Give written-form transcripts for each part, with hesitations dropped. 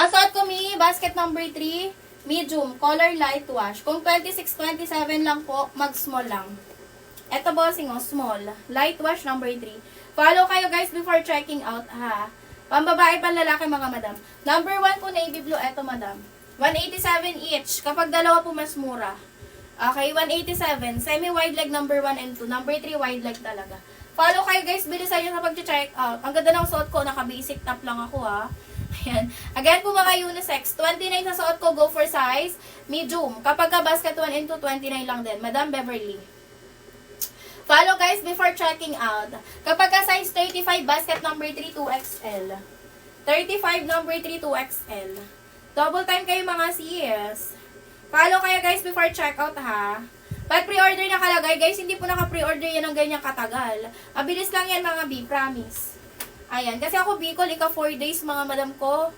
Ang suot ko, Mi, basket number 3, medium, color light wash. Kung 26, 27 lang po, mag-small lang. Ito, bossing, small. Light wash number 3. Follow kayo, guys, before checking out, ha? Pambabae, panlalaki, mga madam. Number 1 po, navy blue. Ito, madam. 187 each. Kapag dalawa po, mas mura. Okay, 187. Semi-wide leg number 1 and 2. Number 3, wide leg talaga. Follow kayo, guys. Bilisan nyo sa pag-check out. Ang ganda ng suot ko. Naka-basic top lang ako, ha. Ayan. Again po, mga unisex. 29 sa suot ko. Go for size. Medium. Kapag ka basket 1 and 2, 29 lang din. Madam Beverly. Follow, guys, before checking out. Kapag ka size 35, basket number 3, 2XL. 35, number 3, 2XL. Double time kayo, mga sis. Follow kayo, guys, before check out, ha. Pag pre-order nakalagay, guys, hindi po naka-pre-order yan ng ganyang katagal. Mabilis lang yan, mga B, promise. Ayan, kasi ako Bicol, ika 4 days, mga madam ko.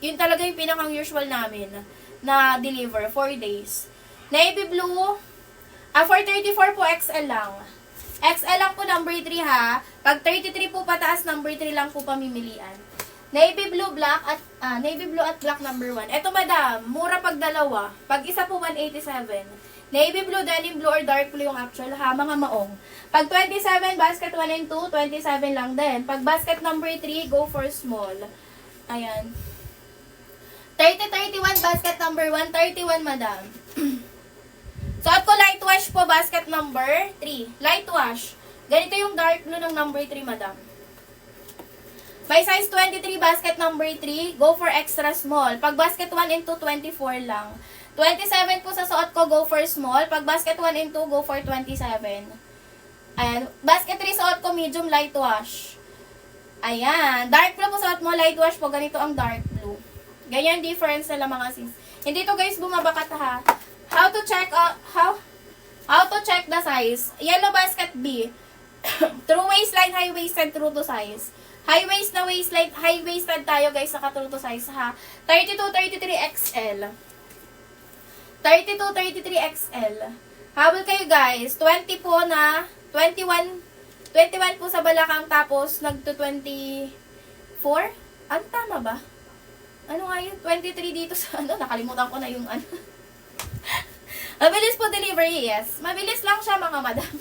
Yun talaga yung pinakang usual namin na deliver, 4 days. Navy blue, 434 po, XL lang. XL lang po, number 3, ha. Pag 33 po pataas, number 3 lang po pamimilian. Navy blue, black at navy blue at black number 1. Ito, madam, mura pag dalawa. Pag isa po 187. Navy blue, denim blue, or dark blue yung actual, ha, mga maong. Pag 27, basket 1 and 2, 27 lang din. Pag basket number 3, go for small. Ayan. 30-31, basket number 1, 31, madam. Suot ko light wash po, basket number 3. Light wash. Ganito yung dark blue ng number 3, madam. May size 23, basket number 3, go for extra small. Pag basket 1 and 2, 24 lang. 27 po sa suot ko, go for small. Pag basket 1 and 2, go for 27. Ayan. Basket 3 suot ko, medium light wash. Ayan. Dark blue po suot mo, light wash po. Ganito ang dark blue. Ganyan difference nila, mga sis. Hindi to, guys, bumabakat, ha. How to check how to check the size. Yellow basket B. True waistline, high waisted, true to size. High waist na waistline, high waisted tayo, guys, naka true to size, ha. 32-33 XL. 32-33 XL. Habol kayo, guys. 20 po na 21 po sa balakang, tapos nagto 24. Ano, tama ba? Ano nga yun? 23 dito sa ano? Nakalimutan ko na yung ano. Mabilis po delivery, yes. Mabilis lang siya, mga madam.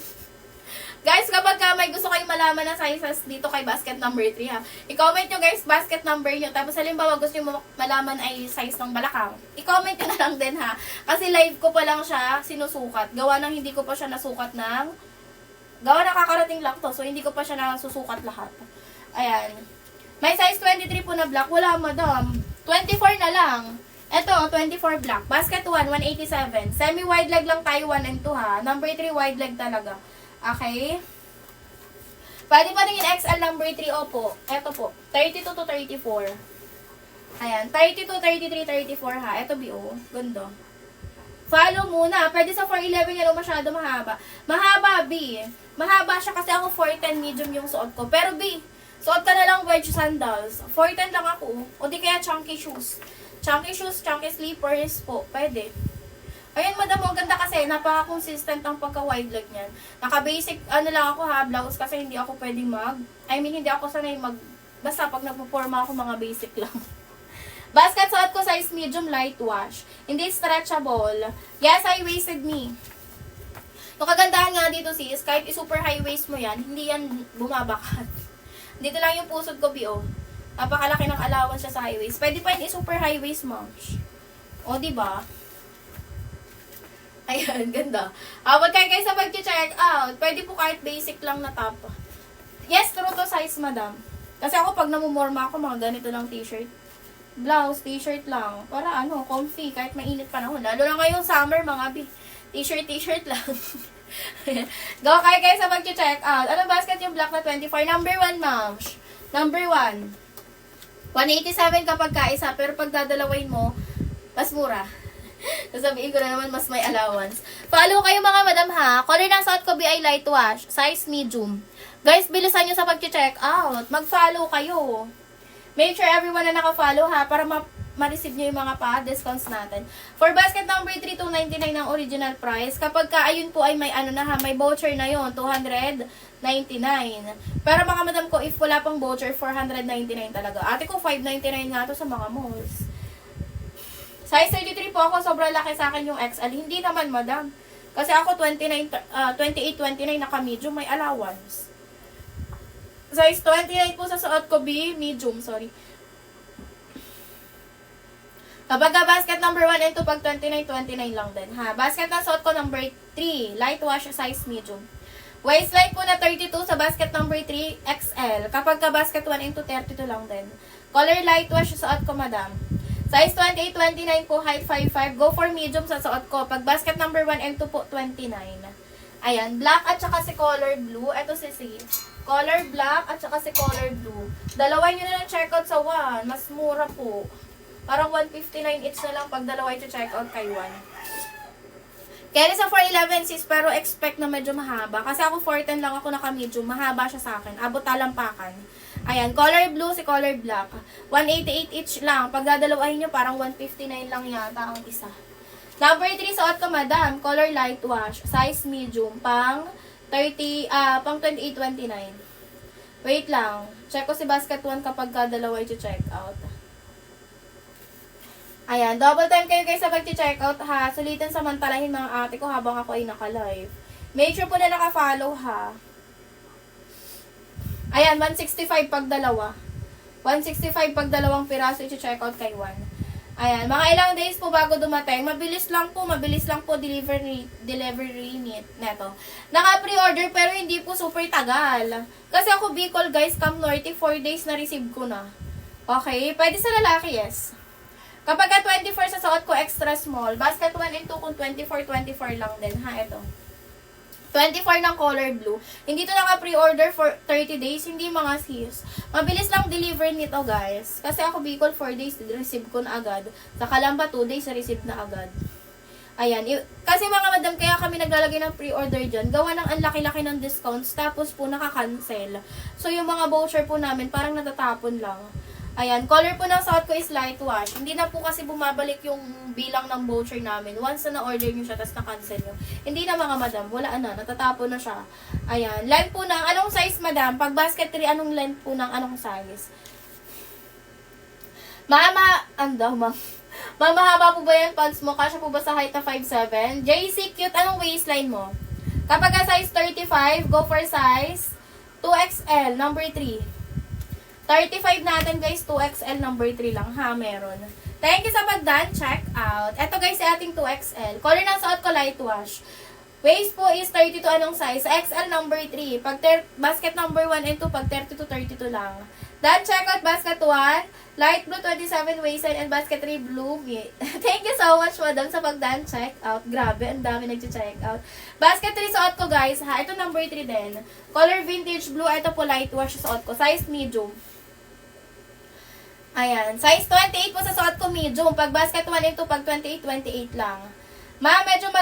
Guys, kapag may gusto kayong malaman na sizes dito kay basket number 3, ha. I-comment nyo, guys, basket number nyo. Tapos, halimbawa, gusto nyo malaman ay size ng balakang. I-comment nyo na lang din, ha. Kasi live ko pa lang siya sinusukat. Gawa ng hindi ko pa siya nasukat ng... Gawa ng kakarating lang to. So, hindi ko pa siya nasusukat lahat. Ayan. May size 23 po na black. Wala, madam. 24 na lang. Ito, 24 black. Basket 1, 187. Semi-wide leg lang tayo, 1 and 2, ha. Number 3, wide leg talaga. Okay. Pwede pa rin yung XL number 3, opo. Ito po, 32 to 34. Ayan, 32, 33, 34, ha. Ito, BO. Gundo. Follow muna. Pwede sa 411 yan o masyado mahaba. Mahaba, B. Mahaba siya kasi ako 410 medium yung suot ko. Pero B, suot ka na lang wedge sandals. 410 lang ako. O di kaya chunky shoes. Chunky shoes, chunky slippers po. Pwede. Ayan, madam, ang ganda kasi, napaka-consistent ang pagka-wide leg niyan. Naka-basic, ano lang ako, ha, blouse, kasi hindi ako pwedeng hindi ako sanay basta pag nagpo-forma ako, mga basic lang. Basket suot ko, size medium light wash. Hindi stretchable. Yes, high-waisted me. Yung kagandahan nga dito, sis, kahit super high waist mo yan, hindi yan bumabakat. Dito lang yung pusod ko, B.O. Napakalaki ng allowance siya sa high waist. Pwede pa yun super high waist, moms. O, diba? Ayan, ganda. Wag kayo sa pag-check out. Pwede po kahit basic lang na top. Yes, true to size, madam. Kasi ako, pag namumorma ako, mga ganito lang t-shirt. Blouse, t-shirt lang. Para comfy, kahit mainit panahon. Lalo na ngayong summer, mga t-shirt lang. Go kayo sa pag-check out. Anong basket yung black na 24? Number 1, ma'am. Number 1. 187 kapag kaisa, pero pag dadalawin mo, mas mura. Sasabihin ko na naman, mas may allowance. Follow kayo, mga madam, ha. Color ng suot ko, BI light wash. Size medium. Guys, bilisan nyo sa pag-check out. Mag-follow kayo. Make sure everyone na naka-follow, ha, para ma-receive nyo yung mga pa-discounts natin. For basket number 3, 299 ang original price. Kapag ayun po ay may may voucher na yon, 299. Pero mga madam ko, if wala pang voucher, 499 talaga. Ate ko, 599 nga to sa mga malls. Size 33 po ako, sobrang laki sa akin yung XL. Hindi naman, madam. Kasi ako 28, 29 naka-medium, may allowance. Size 28 po sa suot ko, B, medium, sorry. Kapag basket number 1 and 2, pag 29, 29 lang din, ha. Basket na suot ko number 3, light wash, size medium. Waistline po na 32 sa basket number 3, XL. Kapag ka basket 1 and 2, 32 lang din. Color light wash sa suot ko, madam. Size 28, 29 po, height 5'5". Go for medium sa suot ko. Pag basket number 1 and 2 po, 29. Ayan, black at saka si color blue. Ito si color black at saka si color blue. Dalawa nyo na lang check out sa 1. Mas mura po. Parang 159 each na lang pag dalawa ito check out kay 1. Kaya sa 411 sis, pero expect na medyo mahaba. Kasi ako 410 lang ako naka-medium. Mahaba siya sa akin. Abot talampakan. Ayan, color blue si color black. 188 each lang. Pag dadalawahin nyo, parang 159 lang yata ang isa. Number 3, suot ko, madam. Color light wash. Size medium. Pang 28-29. Wait lang. Check ko si basket 1 kapag dalawa ito check out. Ayan, double time kayo guys sa pag-check out ha. Sulitin samantalahin mga ate ko habang ako ay naka-live. Make sure po na naka-follow ha. Ayan, 165 pag dalawa. 165 pag dalawang piraso i-check out kay 1. Ayan, mga ilang days po bago dumating. Mabilis lang po delivery neto. Naka-pre-order pero hindi po super tagal. Kasi ako Bicol guys, Cam Norte, 4 days na receive ko na. Okay, pwede sa lalaki, yes. Kapag 24 sa suot ko, extra small. Basket 1 and 2 kung 24 lang din. Ha, ito. 24 ng color blue. Hindi to naka-pre-order for 30 days. Hindi mga sis. Mabilis lang deliver nito, guys. Kasi ako Bicol, 4 days, receive ko na agad. Sa Kalamba, 2 days, receive na agad. Ayan. Kasi mga madam, kaya kami naglalagay ng pre-order dyan. Gawa ng ang laki-laki ng discounts. Tapos po, nakakancel. So, yung mga voucher po namin, parang natatapon lang. Ayan, color po ng suot ko is light wash. Hindi na po kasi bumabalik yung bilang ng voucher namin. Once na na-order nyo siya, tapos na-cancel nyo. Hindi na mga madam, wala na, natatapon na siya. Ayan, length po ng, anong size madam? Pag basket 3, anong length po ng anong size? Mamahaba po ba yan pants mo? Kasya po ba sa height na 5'7"? JC, cute, anong waistline mo? Kapag size 35, go for size 2XL, number 3. 35 natin guys, 2XL number 3 lang ha, meron. Thank you sa pagdan, check out. Ito guys, sa ating 2XL. Color ng suot ko, light wash. Waist po is 32, anong size? XL number 3. Pag basket number 1 and 2, pag 32 lang. Dan, check out basket 1, light blue 27 waistline, and basket 3 blue. Thank you so much madam sa pagdan, check out. Grabe, ang dami nag-check out. Basket 3 suot ko guys ha, ito number 3 din. Color vintage blue, ito po light wash suot ko. Size medium. Ayan. Size 28 po sa suot ko, medium. Pag basket 1 and 2, pag 28, 28 lang. Ma, medyo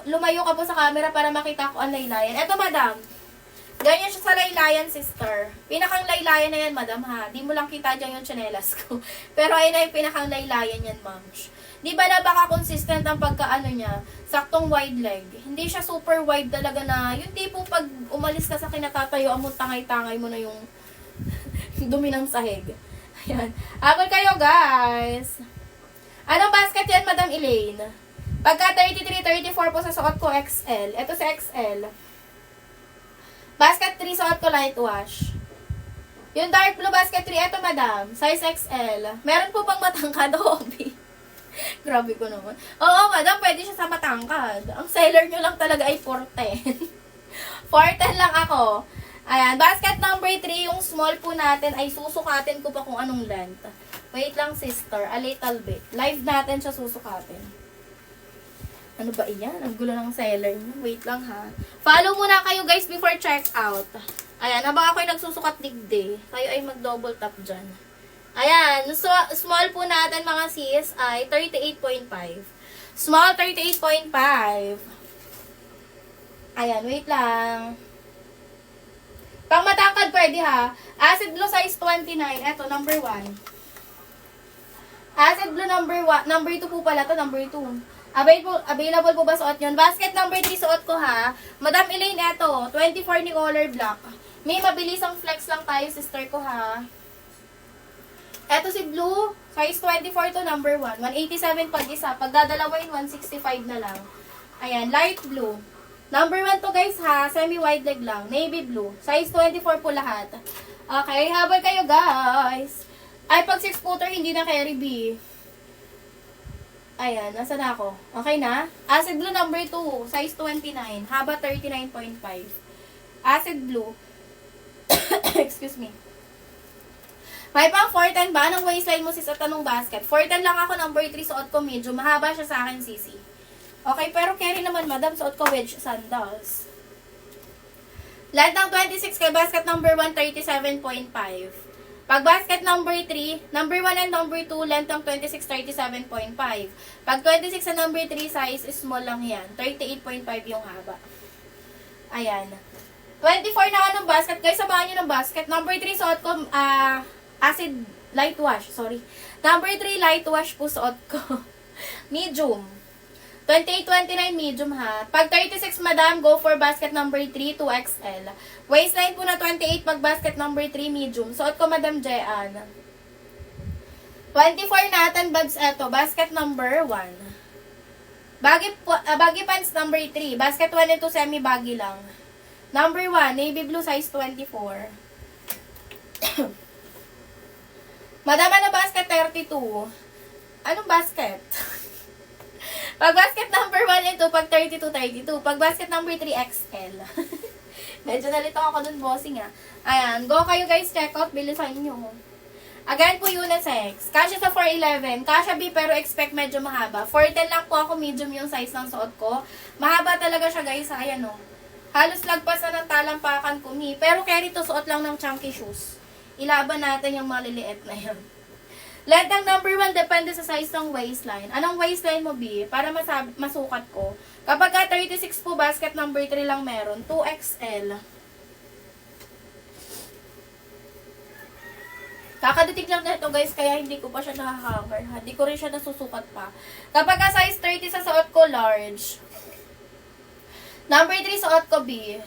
lumayo ka po sa camera para makita ko ang laylayan. Eto, madam. Ganyan siya sa laylayan, sister. Pinakang laylayan na yan, madam, ha. Di mo lang kita dyan yung chanelas ko. Pero ayun na yung pinakang laylayan yan, ma'am. Di ba na baka consistent ang pagkaano niya? Saktong wide leg. Hindi siya super wide talaga na, yung tipo pag umalis ka sa kinatatayo, mo tangay-tangay mo na yung dumi ng sahig. Ayan. Apple kayo, guys. Anong basket yan, Madam Elaine? Pagka 33, 34 po sa suot ko, XL. Ito sa XL. Basket 3, suot ko, light wash. Yung dark blue basket 3, ito, Madam. Size XL. Meron po pang matangkad, Obi. Grabe ko naman. Oo, Madam, pwede siya sa matangkad. Ang seller nyo lang talaga ay 410. 410 lang ako. Ayan, basket number 3, yung small po natin ay susukatin ko pa kung anong length. Wait lang sister, a little bit. Live natin siya susukatin. Ano ba iyan? Ang gulo ng seller niyo. Wait lang ha. Follow muna kayo guys before check out. Ayan, habang ako'y nagsusukat digde, kayo ay mag-double tap dyan. Ayan, so, small po natin mga sis ay 38.5. Small 38.5. Ayan, wait lang. Pang matangkad pwede ha. Acid blue size 29. Eto, number 1. Acid blue number 1. Number 2 po pala to, number 2. Available po ba suot yun? Basket number 3 suot ko ha. Madam Elaine, eto. 24 ni color black. May mabilisang flex lang tayo, sister ko ha. Eto si blue, size 24 to number 1. 187 pag isa. Pag dadalawain, 165 na lang. Ayan, light blue. Number 1 to guys ha, semi-wide leg lang. Navy blue. Size 24 po lahat. Okay, habol kayo guys. Ay, pag 6 footer, hindi na carry B. Ayan, nasa na ako? Okay na? Acid blue number 2, size 29. Haba 39.5. Acid blue. Excuse me. May pang 410 ba? Anong waistline mo sis at anong basket? 410 lang ako, number 3, suot ko medyo. Mahaba siya sa akin, sisi. Okay, pero carry naman, madam. Suot ko wedge sandals. Length ng 26 kay basket number 1, 37.5. Pag basket number 3, number 1 and number 2, length ng 26, 37.5. Pag 26 sa number 3, size small lang yan. 38.5 yung haba. Ayan. 24 na anong basket. Guys, samahan nyo ng basket. Number 3, suot ko, acid light wash. Sorry. Number 3, light wash po suot ko. Medium. 28-29 medium ha. Pag 36 madam, go for basket number 3, 2XL. Waistline po na 28 pag basket number 3 medium. Suot ko madam Jean. 24 natin bags eto, basket number 1. Baggy pants number 3, basket 1 and 2 semi baggy lang. Number 1, navy blue size 24. Madam ano basket 32. Anong basket? Pag basket number 1 and 2, pag 32, 32. Pag basket number 3, XL. Medyo nalito ako dun, bossing ah. Ayan, go kayo guys, check out, bilisan nyo. Again po unisex. Kasha sa 411. Kasha B, pero expect medyo mahaba. 410 lang po ako, medium yung size ng suot ko. Mahaba talaga siya guys, ayan o. Halos lagpas na ng talampakan ko ni. Pero carry to, suot lang ng chunky shoes. Ilaban natin yung maliliit na yun. Length ng number 1, depende sa size ng waistline. Anong waistline mo, B? Para masukat ko. Kapag 36 po, basket number 3 lang meron. 2XL. Kakadating lang na ito, guys, kaya hindi ko pa siya nakahanger. Hindi ko rin siya nasusukat pa. Kapag size 30 sa suot ko, large. Number 3, suot ko, B.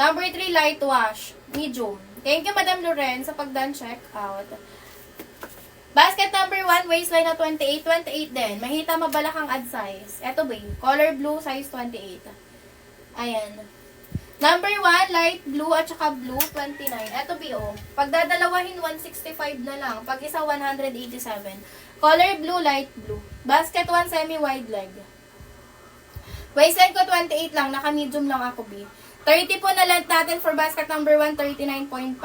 Number 3, light wash. Medium. Thank you, Madam Loren, sa pag-done check out. Basket number 1, waistline na 28, 28 din. Mahita mabalakang ad size. Eto ba color blue, size 28. Ayan. Number 1, light blue at saka blue, 29. Eto B.O. Pag dadalawahin, 165 na lang. Pag isa, 187. Color blue, light blue. Basket 1, semi-wide leg. Waistline ko 28 lang. Naka-medium lang ako B. 30 po na length natin for basket number 1, 39.5.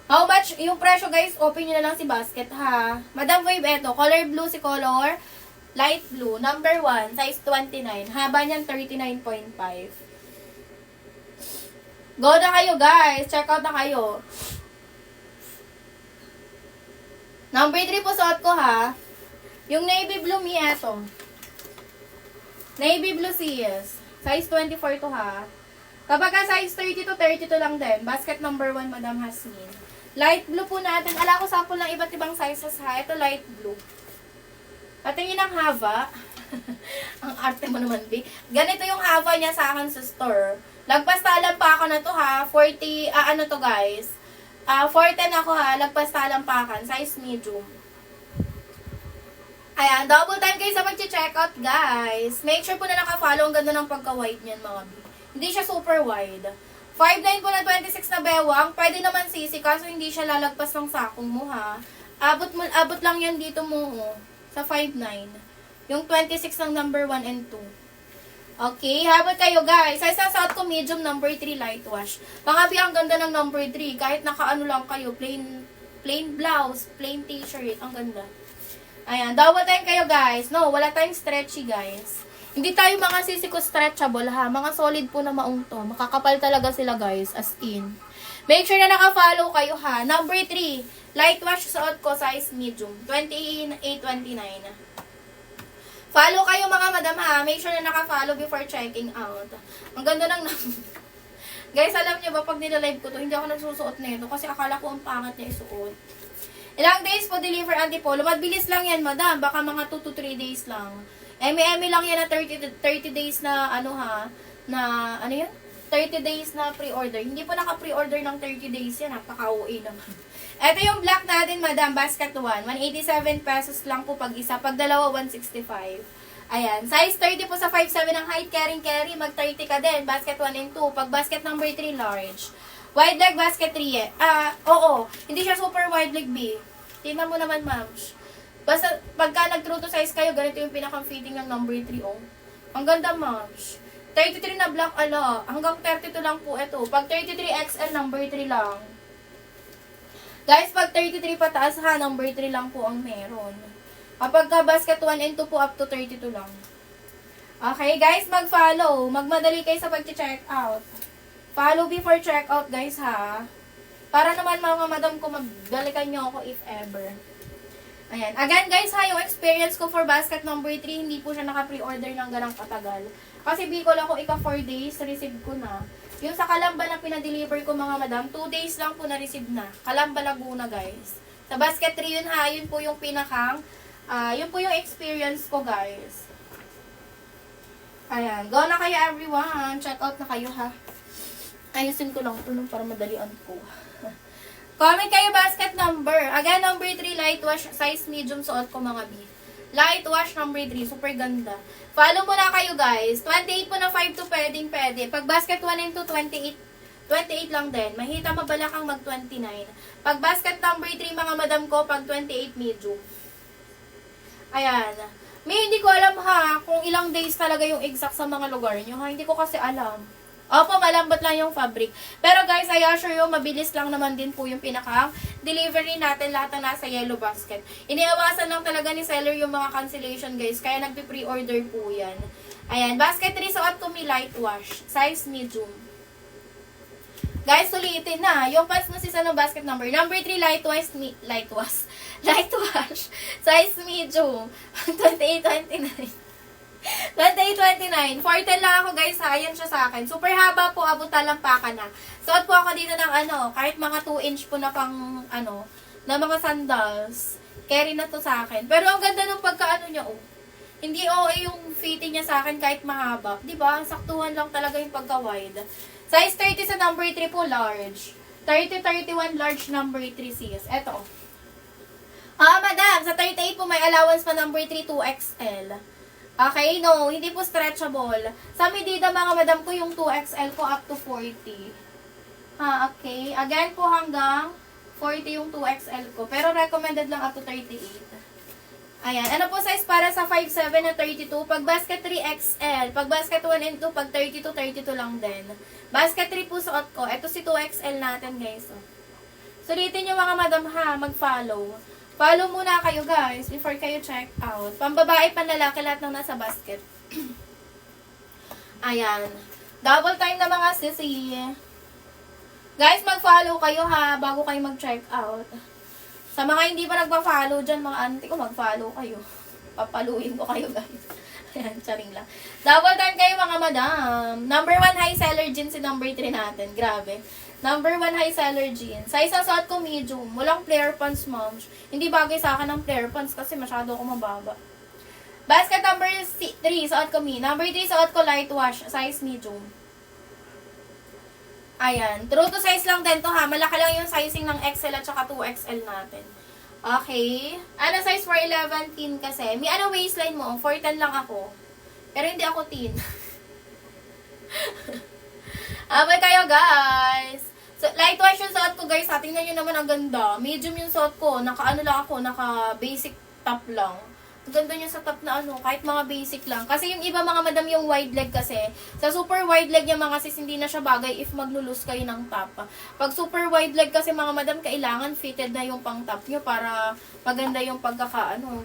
How much? Yung presyo guys, open nyo na lang si basket ha. Madam Wave, eto. Color blue si color. Light blue. Number 1, size 29. Haba niyan 39.5. Go na kayo guys. Check out na kayo. Number 3 po suot ko ha. Yung navy blue mi, eto. Navy blue CS. Size 24 to ha. Kapag size 30 to 32 lang din. Basket number 1, Madam Hasmin. Light blue po natin. Ala ko sample ng iba't ibang sizes ha. Ito light blue. Patingin ang haba. Ang arte mo naman, B. Ganito yung haba niya sa akin sa store. Lagpas talampakan na to ha. 40, ano to guys. 410 ako ha. Lagpas talampakan. Size medium. Ayan, double time kayo sa mag-check out guys. Make sure po na naka-follow. Ang ganda ng pagka-wide niyan mga B. Hindi siya super wide. 5'9 po na 26 na bewang. Pwede naman sisi, kaso hindi siya lalagpas ng sakong mo ha. Abot lang yan dito mo sa 5'9. Yung 26 ng number 1 and 2. Okay, habol kayo guys. Size ng suot ko medium, number 3 light wash. Pangabi ang ganda ng number 3. Kahit nakaano lang kayo, plain blouse, plain t-shirt. Ang ganda. Ayan, double time kayo guys. No, wala tayong stretchy guys. Hindi tayo mga sisiko stretchable ha. Mga solid po na maong to. Makakapal talaga sila guys. As in. Make sure na naka-follow kayo ha. Number 3. Light wash suot ko. Size medium. 28-29. Follow kayo mga madam ha. Make sure na naka-follow before checking out. Ang ganda ng guys, alam nyo ba pag nilalive ko to, hindi ako nagsusuot na ito. Kasi akala ko ang pangat niya isuot. Ilang days po deliver antipolo. Mabilis lang yan madam. Baka mga 2 to 3 days lang. Emi lang yan na 30 days na ano ha, na ano yan? 30 days na pre-order. Hindi po naka-pre-order ng 30 days yan, napaka-OA naman. Ito yung black natin, madam, basket 1. 187 pesos lang po pag isa. Pag dalawa, 165. Ayan. Size 30 po sa 5'7 ang height. Carry. Mag 30 ka din. Basket 1 and 2. Pag basket number 3, large. Wide leg, basket 3 eh. Oo. Hindi siya super wide leg, B. Tingnan mo naman, ma'am. Basta, pagka nag-true to size kayo, ganito yung pinakang fitting ng number 3, oh. Ang ganda, ma'am. 33 na black, hanggang 32 lang po ito. Pag 33 XL, number 3 lang. Guys, pag 33 pataas ha, number 3 lang po ang meron. Kapag ka basket 1 and 2 po, up to 32 lang. Okay, guys, mag-follow. Magmadali kayo sa pag-check out. Follow before check out, guys, ha. Para naman mga madam ko, magbalikan nyo ako if ever. Ayan. Again, guys, ha, yung experience ko for basket number 3, hindi po siya naka-pre-order ng ganang katagal. Kasi Bicol ako, ika 4 days, receive ko na. Yung sa Calamba na pinadeliver ko, mga madam, 2 days lang po na-receive na. Calamba, Laguna, guys. Sa basket 3 yun, ha, yun po yung pinakang, yun po yung experience ko, guys. Ayan. Go na kayo, everyone. Check out na kayo, ha. Ayusin ko lang ito para madalian ko. Comment kayo basket number. Again, number 3, light wash, size medium, suot ko mga B. Light wash number 3, super ganda. Follow mo na kayo, guys. 28 po na 5 to pwede. Pag basket 1 and 2, 28 lang din. Mahita mabalakang mag 29. Pag basket number 3, mga madam ko, pag 28 medium. Ayan. May hindi ko alam ha, kung ilang days talaga yung exact sa mga lugar nyo ha. Hindi ko kasi alam. Opo, malambot lang yung fabric. Pero guys, I assure you, mabilis lang naman din po yung pinaka-delivery natin lahat na nasa yellow basket. Iniawasan lang talaga ni seller yung mga cancellation, guys. Kaya nagpi-pre-order po yan. Ayan, basket 3 suot ko may light wash. Size medium. Guys, sulitin na. Yung pants mo si ng basket number. Number 3, light wash. Size medium. 28-29. 28-29. 410 lang ako, guys, ha. Ayan siya sa akin. Super haba po, abot talampakan na. Suot po ako dito ng kahit mga 2 inch po na pang, na mga sandals. Carry na to sa akin. Pero ang ganda ng pagka niya, oh. Hindi yung fitting niya sa akin kahit mahaba. Diba? Saktuhan lang talaga yung pagka-wide. Size 30 sa number 3 po, large. 30-31 large number 3 sis. Eto. Madam, sa 38 po may allowance pa number 3 2XL. Okay, no, hindi po stretchable. Sa Medida, mga madam ko, yung 2XL ko up to 40. Okay. Again po, hanggang 40 yung 2XL ko. Pero recommended lang up to 38. Ayan. Ano po size para sa 5'7 na 32? Pag basket 3XL. Pag basket 1 and 2, pag 32, 32 lang din. Basket 3 po suot ko. Ito si 2XL natin, guys. Sulitin nyo, mga madam, ha. Mag-follow. Follow muna kayo, guys, before kayo check out. Pambabae, panlalaki, lahat ng nasa basket. Ayan. Double time na mga sisi. Guys, mag-follow kayo, ha, bago kayo mag-check out. Sa mga hindi pa nagpa-follow dyan, mga auntie ko, mag-follow kayo. Papaluin ko kayo, guys. Ayan, charing lang. Double time kayo, mga madam. Number 1 high seller jeans si number 3 natin. Grabe. Number 1 high seller jeans. Size ang suot ko medium. Walang flare pants, ma'am. Hindi bagay sa akin ng flare pants kasi masyado ako mababa. Basket number 3, suot ko Number 3, suot ko light wash. Size medium. Ayan. True to size lang din to, ha. Malaki lang yung sizing ng XL at saka 2XL natin. Okay. Ano size for 11 teen kasi? May waistline mo? 410 lang ako. Pero hindi ako teen. Abay kayo, guys. So, light wash yung suot ko, guys. Tingnan nyo naman, ang ganda. Medium yung suot ko. Naka basic top lang. Ang ganda niya sa top na kahit mga basic lang. Kasi yung iba, mga madam, yung wide leg kasi. Sa super wide leg niya, mga sis, hindi na siya bagay if maglulus kayo ng top. Pag super wide leg kasi, mga madam, kailangan fitted na yung pang top nyo para maganda yung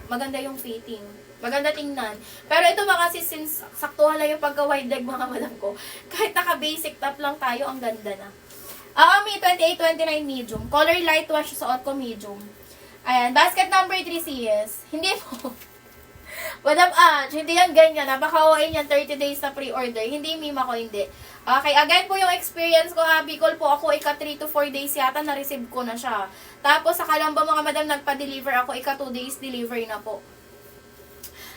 maganda yung fitting. Maganda tingnan. Pero ito mga sis, since saktuhan lang yung pagka-wide leg, mga madam ko, kahit naka-basic top lang tayo, ang ganda na. May 28-29 medium. Color light wash, suot ko medium. Ayan, basket number 3 sis. Hindi po. Madam hindi yan ganyan. Napaka-OA yan, 30 days na pre-order. Hindi mima ko, hindi. Okay, again po yung experience ko, ha. Bicol po ako, ika 3 to 4 days yata, na-receive ko na siya. Tapos, sa Calamba, mga madam, nagpa-deliver ako, ika 2 days delivery na po.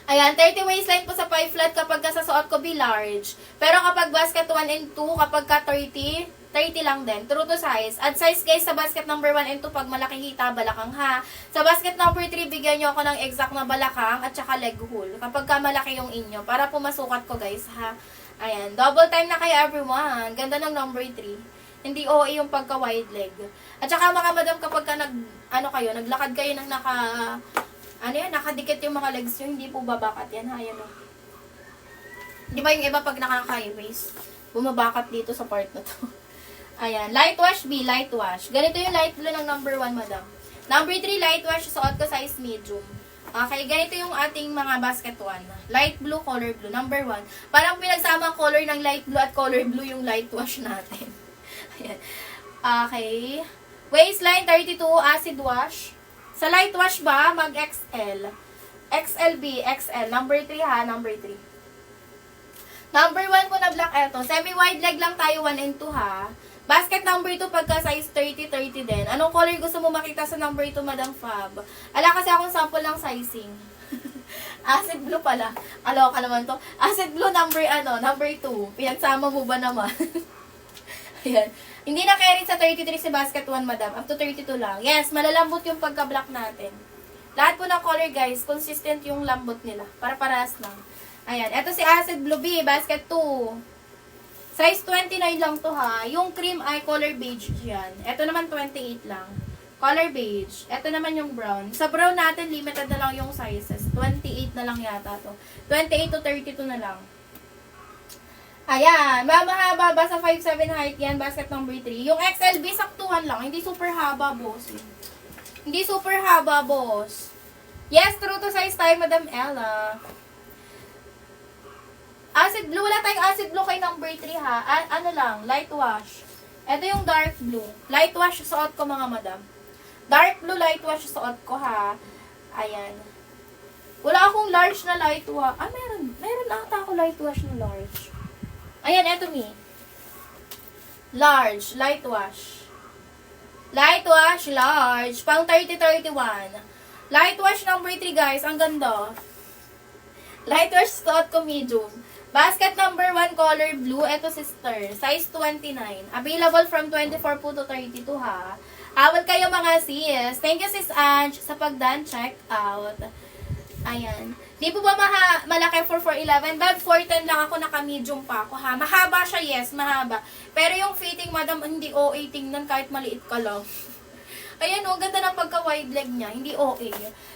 Ayan, 30 waistline po sa 5 flat kapag sa suot ko be large. Pero kapag basket 1 and 2, kapag ka 30, 30 lang din. True to size. At size guys sa basket number 1 and 2 pag malaki kita, balakang ha. Sa basket number 3, bigyan nyo ako ng exact na balakang at saka leg hole. Kapag ka malaki yung inyo. Para pumasukat ko guys ha. Ayan. Double time na kaya everyone. Ganda ng number 3. Hindi OA yung pagka wide leg. At saka mga madam kapag ka naglakad kayo ng nakadikit yung mga legs nyo, hindi po babakat yan ha. Ayan o. Di ba yung iba pag nakaka-high waist, bumabakat dito sa part na to. Ayan. Light wash B, light wash. Ganito yung light blue ng number 1, madam. Number 3, light wash. Suot ko size medium. Okay, ganito yung ating mga basket 1. Light blue, color blue. Number 1. Parang pinagsama ang color ng light blue at color blue yung light wash natin. Ayan. Okay. Waistline 32, acid wash. Sa light wash ba, mag-XL. XLB, XL. Number 3 ha, number 3. Number 1 ko na black eto. Semi-wide leg lang tayo, 1 and 2 ha. Basket number 2, pagka size 30, 30 din. Anong color gusto mo makita sa number 2, Madam Fab? Ala kasi akong sample ng sizing. Acid blue pala. Aloka naman to. Acid blue number 2. Pinagsama mo ba naman? Ayan. Hindi na carry sa 33 si basket 1, Madam. Up to 32 lang. Yes, malalambot yung pagka-black natin. Lahat po ng color, guys, consistent yung lambot nila. Para-parehas lang. Ayan. Ito si acid blue B, basket 2. Size 29 lang to ha. Yung cream ay color beige yan. Ito naman 28 lang. Color beige. Ito naman yung brown. Sa brown natin, limited na lang yung sizes. 28 na lang yata to. 28 to 32 na lang. Ayan. Mahaba ba sa 5'7" height yan? Basket number 3. Yung XLB, saktuhan lang. Hindi super haba, boss. Hindi super haba, boss. Yes, true to size tayo, Madam Ella. Acid blue, wala tayong acid blue kay number 3 ha. Ano lang, light wash. Ito yung dark blue. Light wash suot ko mga madam. Dark blue light wash suot ko ha. Ayan. Wala akong large na light wash. Meron. Meron ata ako light wash na large. Ayan, eto mi. Large, light wash. Light wash, large. Pang 30-31. Light wash number 3 guys. Ang ganda. Light wash suot ko medium. Basket number 1, color blue. Ito, sister. Size 29. Available from 24 po to 32, ha. Awal kayo, mga sis. Thank you, sis Ange, sa pagdan check out. Ayan. Di po ba malaki for 4'11"? Dad, 4'10" lang ako, naka-medium pa ako, ha. Mahaba siya, yes, mahaba. Pero yung fitting, madam, hindi OA tingnan kahit maliit ka lang. Ayan o, ganda ng pagka-wide leg niya. Hindi OA.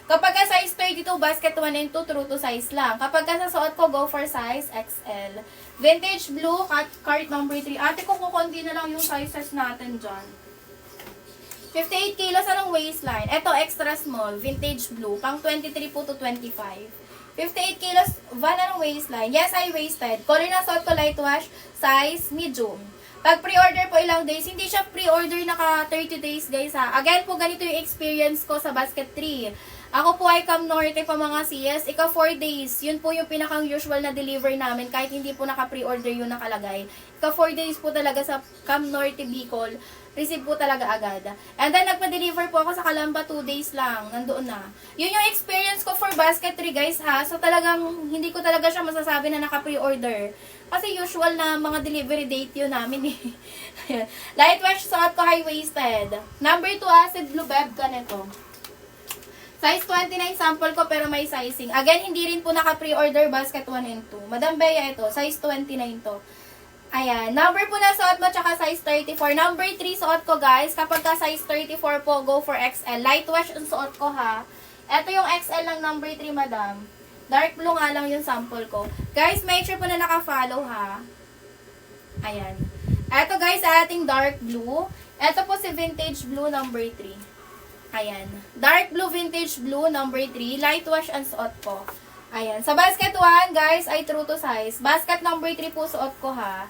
Kapag ka size 32, basket 1 and 2, true to size lang. Kapag ka sa suot ko, go for size XL. Vintage blue, cart number 3. Ate ko, kukundi na lang yung sizes natin dyan. 58 kilos, anong waistline? Ito, extra small. Vintage blue. Pang 23 po to 25. 58 kilos, van anong waistline? Yes, I waisted. Color na suot ko, light wash. Size medium. Pag pre-order po ilang days, hindi siya pre-order naka 30 days guys ha. Again po, ganito yung experience ko sa basket 3. Ako po ay Cam Norte pa mga CS, ika 4 days. Yun po yung pinakang usual na deliver namin kahit hindi po naka pre-order yung nakalagay. Ika 4 days po talaga sa Cam Norte Bicol. Receive po talaga agad. And then nagpa-deliver po ako sa Calamba 2 days lang. Nandoon na. Yun yung experience ko for basket 3 guys ha. So talagang hindi ko talaga siya masasabi na naka pre-order. Kasi usual na mga delivery date yun namin eh. Light wash suot ko, high-waisted. Number 2, acid blue beb, ganito. Size 29 sample ko pero may sizing. Again, hindi rin po naka-pre-order basket 1 and 2. Madam Bea ito, size 29 to. Ayan, number po na suot mo tsaka size 34. Number 3 suot ko guys. Kapag ka size 34 po, go for XL. Light wash ang suot ko ha. Ito yung XL ng number 3 madam. Dark blue nga lang yung sample ko. Guys, make sure po na naka-follow ha. Ayan. Ito guys, ating dark blue. Ito po si vintage blue number 3. Ayan. Dark blue, vintage blue number 3. Light wash ang suot ko. Ayan. Sa basket 1, guys, ay true to size. Basket number 3 po suot ko ha.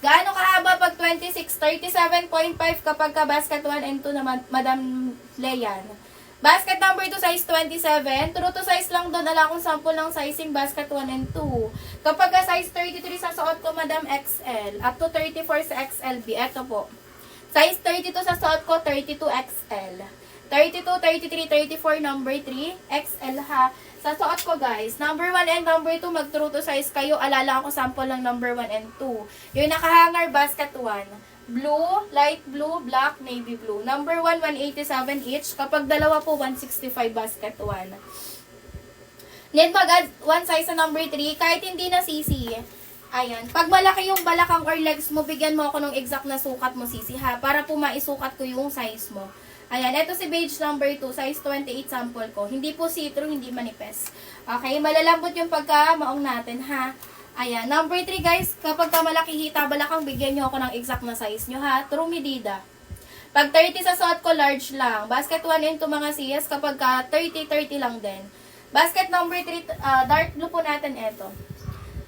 Gaano kahaba pag 26? 37.5 kapag ka basket 1 and 2 naman, Madam Leyan. Basket number 2, size 27. True to size lang doon. Ala akong sample ng sizing basket 1 and 2. Kapag ka size 33 sa suot ko, Madam XL. Up to 34 sa XLB. Ito po. Size 32 sa suot ko, 32 XL. 32, 33, 34, number 3. XL ha. Sa suot ko guys, number 1 and number 2, mag-true to size kayo. Alala ako sample ng number 1 and 2. Yung nakahanger basket 1. blue, light blue, black, navy blue. Number 1, 187 each. Kapag dalawa po, 165 basket 1. Need mag-add 1 size sa number 3, kahit hindi na sisi. Ayan. Pag malaki yung balakang or legs mo, bigyan mo ako ng exact na sukat mo, sisi, ha? Para po maisukat ko yung size mo. Ayan. Ito si beige number 2, size 28 sample ko. Hindi po see-through, hindi manipis. Okay. Malalambot yung pagka-maong natin, ha? Ayan. Number 3, guys. Kapag ka malaki hita balakang, bigyan nyo ako ng exact na size nyo, ha? True medida. Pag 30 sa suot ko, large lang. Basket 1 into mga CS, kapag ka 30, 30 lang din. Basket number 3, dark blue po natin ito.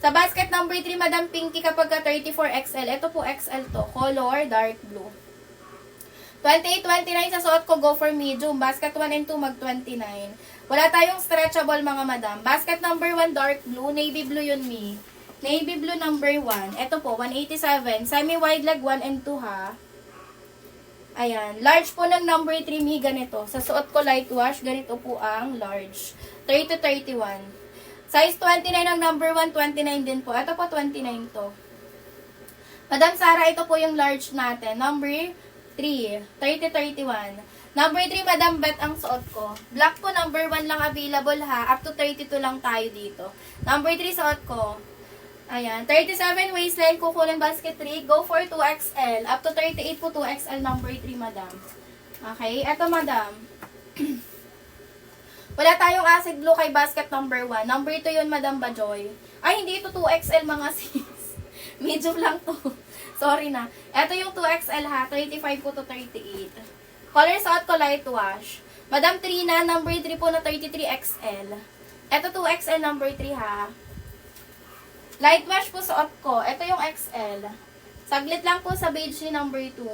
Sa basket number 3, Madam Pinky, kapag ka 34XL, ito po XL to, color dark blue. 28, 29 sa suot ko, go for medium. Basket 1 and 2, mag 29. Wala tayong stretchable mga madam. Basket number 1, dark blue, navy blue yun me. Navy blue number 1, ito po, 187. Semi-wide leg 1 and 2 ha. Ayan. Large po ng number 3, mi, ganito. Sa suot ko light wash, ganito po ang large. 30 to 31. Size 29 ang number 1, 29 din po. Ito po, 29 to. Madam Sara, ito po yung large natin. Number 3, 30 to 31. Number 3, Madam Bet ang suot ko. Black po, number 1 lang available ha. Up to 32 lang tayo dito. Number 3 suot ko. Ayan, 37 waistline, kukunin basket 3, go for 2XL. Up to 38 po 2XL, number 3, madam. Okay, eto madam. Wala tayong acid blue kay basket number 1. Number 2 yun, Madam Bajoy. Ay, hindi ito 2XL mga sis. Medium lang to. Sorry na. Eto yung 2XL ha, 35 po to 38. Color suot ko light wash. Madam Trina, number 3 po na 33XL. Eto 2XL, number 3 ha. Light wash po suot ko. Ito yung XL. Saglit lang po sa beige ni number 2.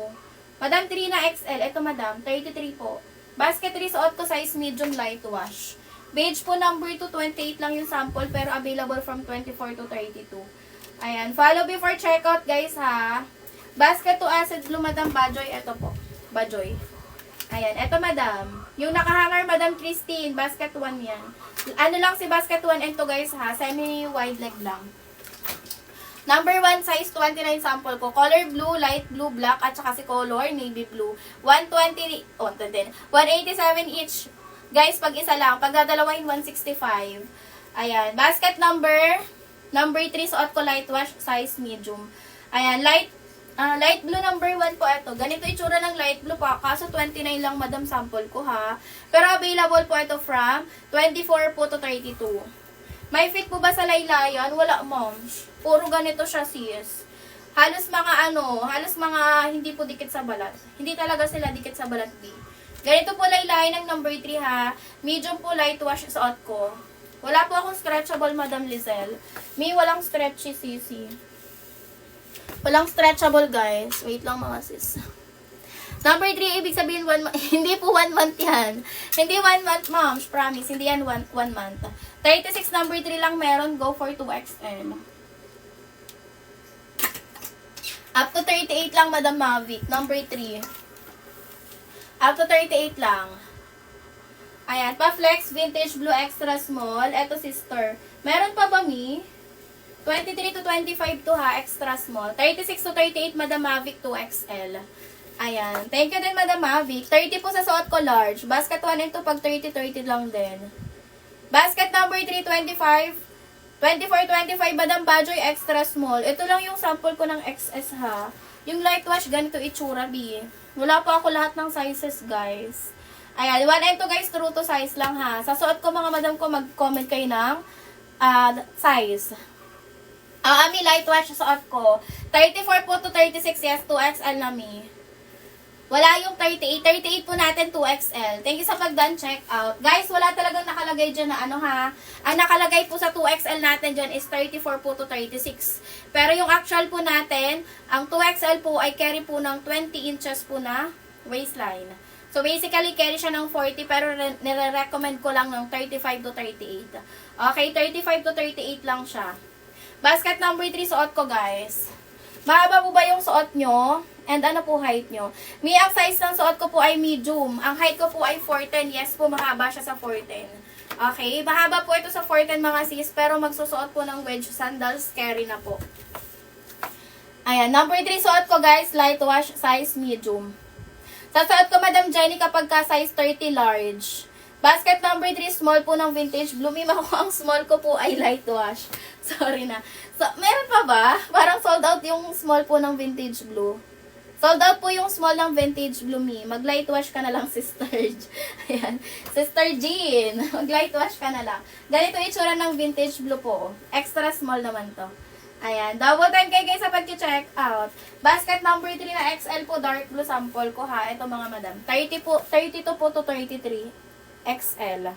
Madam 3 na XL. Ito madam, 33 po. Basket 3 suot ko size medium light wash. Beige po number 2, 28 lang yung sample pero available from 24 to 32. Ayan. Follow before checkout guys ha. Basket 2 acid blue Madam Bajoy. Ito po. Bajoy. Ayan. Ito madam. Yung nakahanger Madam Christine. Basket 1 yan. Ano lang si basket 1 and 2 guys ha. Semi-wide leg lang. Number 1, size 29 sample ko. Color blue, light blue, black, at saka si color navy blue. 120, 187 each. Guys, pag isa lang. Pag dadalawahin, 165. Ayan. Basket number 3, suot ko light wash, size medium. Ayan. Light blue number 1 po ito. Ganito itsura ng light blue po. Kaso 29 lang madam sample ko ha. Pero available po ito from 24 po to 32. May fit po ba sa laylayan? Wala, moms. Puro ganito siya, sis. Halos mga hindi po dikit sa balat. Hindi talaga sila dikit sa balat, B. Ganito po laylayan ng number 3, ha. Medium po light wash suot ko. Wala po akong stretchable, Madam Lizelle. May walang stretchy, sisi. Walang stretchable, guys. Wait lang, mga sis. Number 3, ibig sabihin, hindi po 1 month yan. Hindi 1 month, moms. Promise, hindi yan 1 month. 36, number 3 lang meron. Go for 2XL. Up to 38 lang, Madam Mavic. Number 3. Up to 38 lang. Ayan, pa-flex, vintage blue, extra small. Eto, sister. Meron pa ba, mi? 23 to 25 to ha, extra small. 36 to 38, Madam Mavic, 2XL. Ayan. Thank you din, Madam Mavic. 30 po sa suot ko, large. Basket 1 and 2, pag 30, 30 lang din. Basket number 3, 25. 24, 25, Madam Bajoy, extra small. Ito lang yung sample ko ng XS ha. Yung light wash, ganito itsura, B. Wala pa ako lahat ng sizes, guys. Ayan, 1 and 2, guys, true to size lang ha. Sa suot ko, mga madam ko, mag-comment kayo ng size. Ami, light wash suot ko. 34 po to 36, yes, 2XL na mi. Wala yung 38. 38 po natin, 2XL. Thank you sa pag-done check out. Guys, wala talagang nakalagay dyan na ano ha. Ang nakalagay po sa 2XL natin dyan is 34 po to 36. Pero yung actual po natin, ang 2XL po ay carry po ng 20 inches po na waistline. So basically, carry siya ng 40 pero nire-recommend ko lang ng 35 to 38. Okay, 35 to 38 lang siya. Basket number 3 suot ko, guys. Mahaba po ba yung suot nyo? And ano po height nyo? Ang size ng suot ko po ay medium. Ang height ko po ay 4'10". Yes po, mahaba siya sa 4'10". Okay, mahaba po ito sa 4'10", mga sis. Pero magsusuot po ng wedge sandals, carry na po. Ayan, number 3 suot ko guys, light wash, size medium. Sasuot ko Madam Jenny kapag ka size 30 large. Basket number 3, small po ng vintage blue. May makuha ang small ko po ay light wash. Sorry na. So, meron pa ba? Parang sold out yung small po ng vintage blue. Sold out po yung small ng vintage blue me. Mag-light wash ka na lang, Sister. Ayan. Sister Jean. Mag-light wash ka na lang. Ganito itsura ng vintage blue po. Extra small naman to. Ayan. Double time kayo guys sa pag-check out. Basket number 3 na XL po. Dark blue sample ko ha. Ito mga madam. 32 po to 33. XL.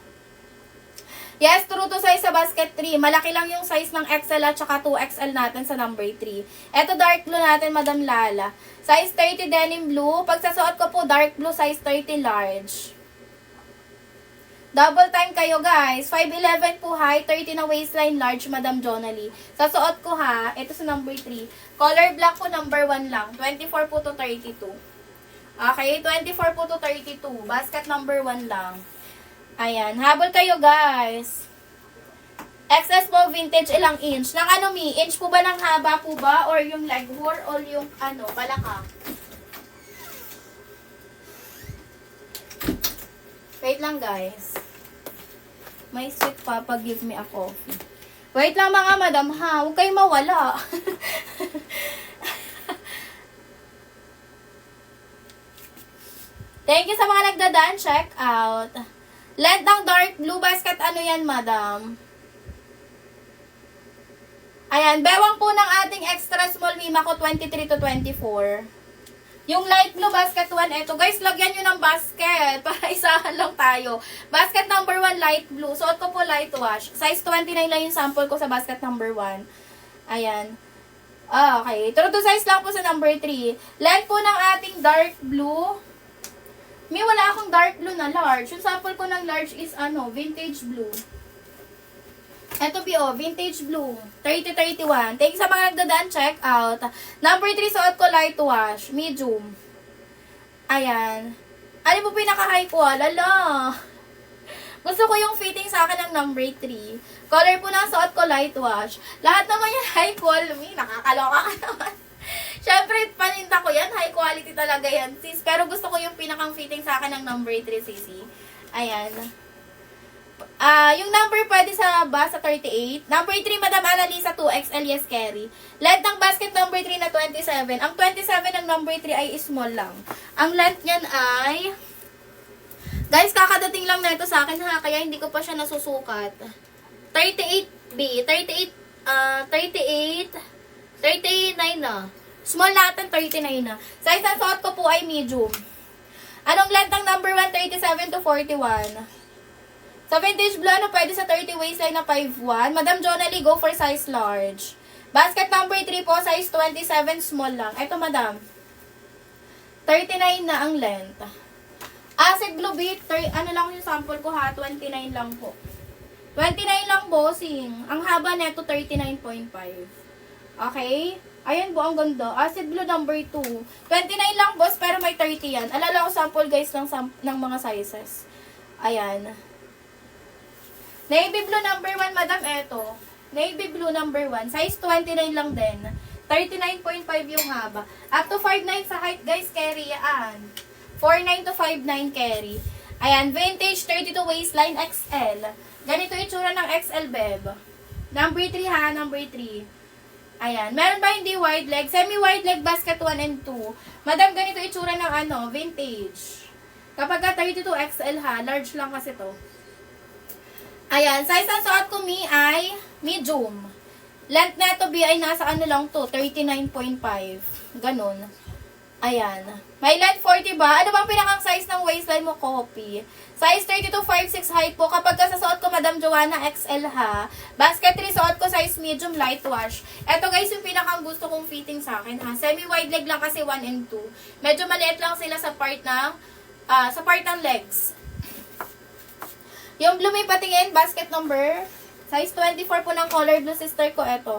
Yes, true to size sa basket 3. Malaki lang yung size ng XL at saka 2XL natin sa number 3. Ito dark blue natin, Madam Lala. Size 30 denim blue. Pag sasuot ko po, dark blue, size 30 large. Double time kayo guys. 5'11 po high, 30 na waistline large, Madam Jonalie. Sasuot ko ha, ito sa number 3. Color black po, number 1 lang. 24 po to 32. Okay, 24 po to 32. Basket number 1 lang. Ayan, habol kayo guys. XS po vintage, ilang inch? Ng ano mi? Inch po ba ng haba po ba? Or yung leghorn? Or yung ano, balaka? Wait lang guys. My sweet papa give me a coffee. Wait lang mga madam ha. Huwag kayong mawala. Thank you sa mga nagdadaan. Check out. Length ng dark blue basket. Ano yan madam? Ayan. Bewang po ng ating extra small mima ko 23 to 24. Yung light blue basket 1, eto guys, lagyan nyo ng basket para isahan lang tayo. Basket number 1, light blue. Suot ko po light wash. Size 29 lang yung sample ko sa basket number 1. Ayan. Okay. True to size lang po sa number 3. Length po ng ating dark blue. May wala akong dark blue na large. Yung sample ko ng large is ano, vintage blue. Eto po, vintage blue. 30-31. Thank you sa mga nagdadaan. Check out. Number 3, suot ko light wash. Medium. Ayan. Ano po pinaka-high ko? Lala. Gusto ko yung fitting sa akin ng number 3. Color po ng suot ko light wash. Lahat naman yan high quality. Nakakaloka ka naman. Syempre, paninda ko yan. High quality talaga yan, sis. Pero gusto ko yung pinakang fitting sa akin ng number 3, sisi. Ayan. Yung number pwede sa basa 38. Number 3, Madam Annalisa, 2XL, yes, carry. Length ng basket number 3 na 27. Ang 27 ng number 3 ay small lang. Ang length niyan ay... Guys, kakadating lang na ito sa akin ha, kaya hindi ko pa siya nasusukat. 38B. 39 na. Small natin, 39 na. Size ng suot ko po ay medium. Anong length ng number 1? 37 to 41. Sa vintage blue, ano pwede sa 30 waistline na 5'1". Madam Jonalie, go for size large. Basket number 3 po, size 27, small lang. Ito, madam. 39 na ang length. Acid blue beat, ano lang yung sample ko ha, 29 lang po. 29 lang, bossing. Ang haba neto, 39.5. Okay? Ayan po, ang ganda. Acid blue number 2. 29 lang, boss, pero may 30 yan. Alala ko sample, guys, ng mga sizes. Ayan. Navy blue number 1, madam, eto. Navy blue number 1. Size 29 lang din. 39.5 yung haba. Up to 5'9 sa height, guys, carry yan. 4'9 to 5'9 carry. Ayan, vintage 32 waistline XL. Ganito itsura ng XL, beb. Number 3 ha, number 3. Ayan. Meron ba hindi wide leg? Semi-wide leg basket 1 and 2. Madam, ganito itsura ng ano, vintage. Kapag ka 32 XL ha, large lang kasi to. Ayan, size ng suot ko mi ay medium. Length neto B ay nasa ano lang to, 39.5. Ganon. Ayan. May length 40 ba? Ano bang pinakang size ng waistline mo? Copy. Size 32, 5'6 height po. Kapag ka sa suot ko, Madam Joanna, XL ha. Basket 3, suot ko size medium, light wash. Eto guys, yung pinakang gusto kong fitting sa akin ha. Semi-wide leg lang kasi 1 and 2. Medyo maliit lang sila sa part ng legs. Yung blue may patingin, basket number, size 24 po ng color blue, sister ko, eto.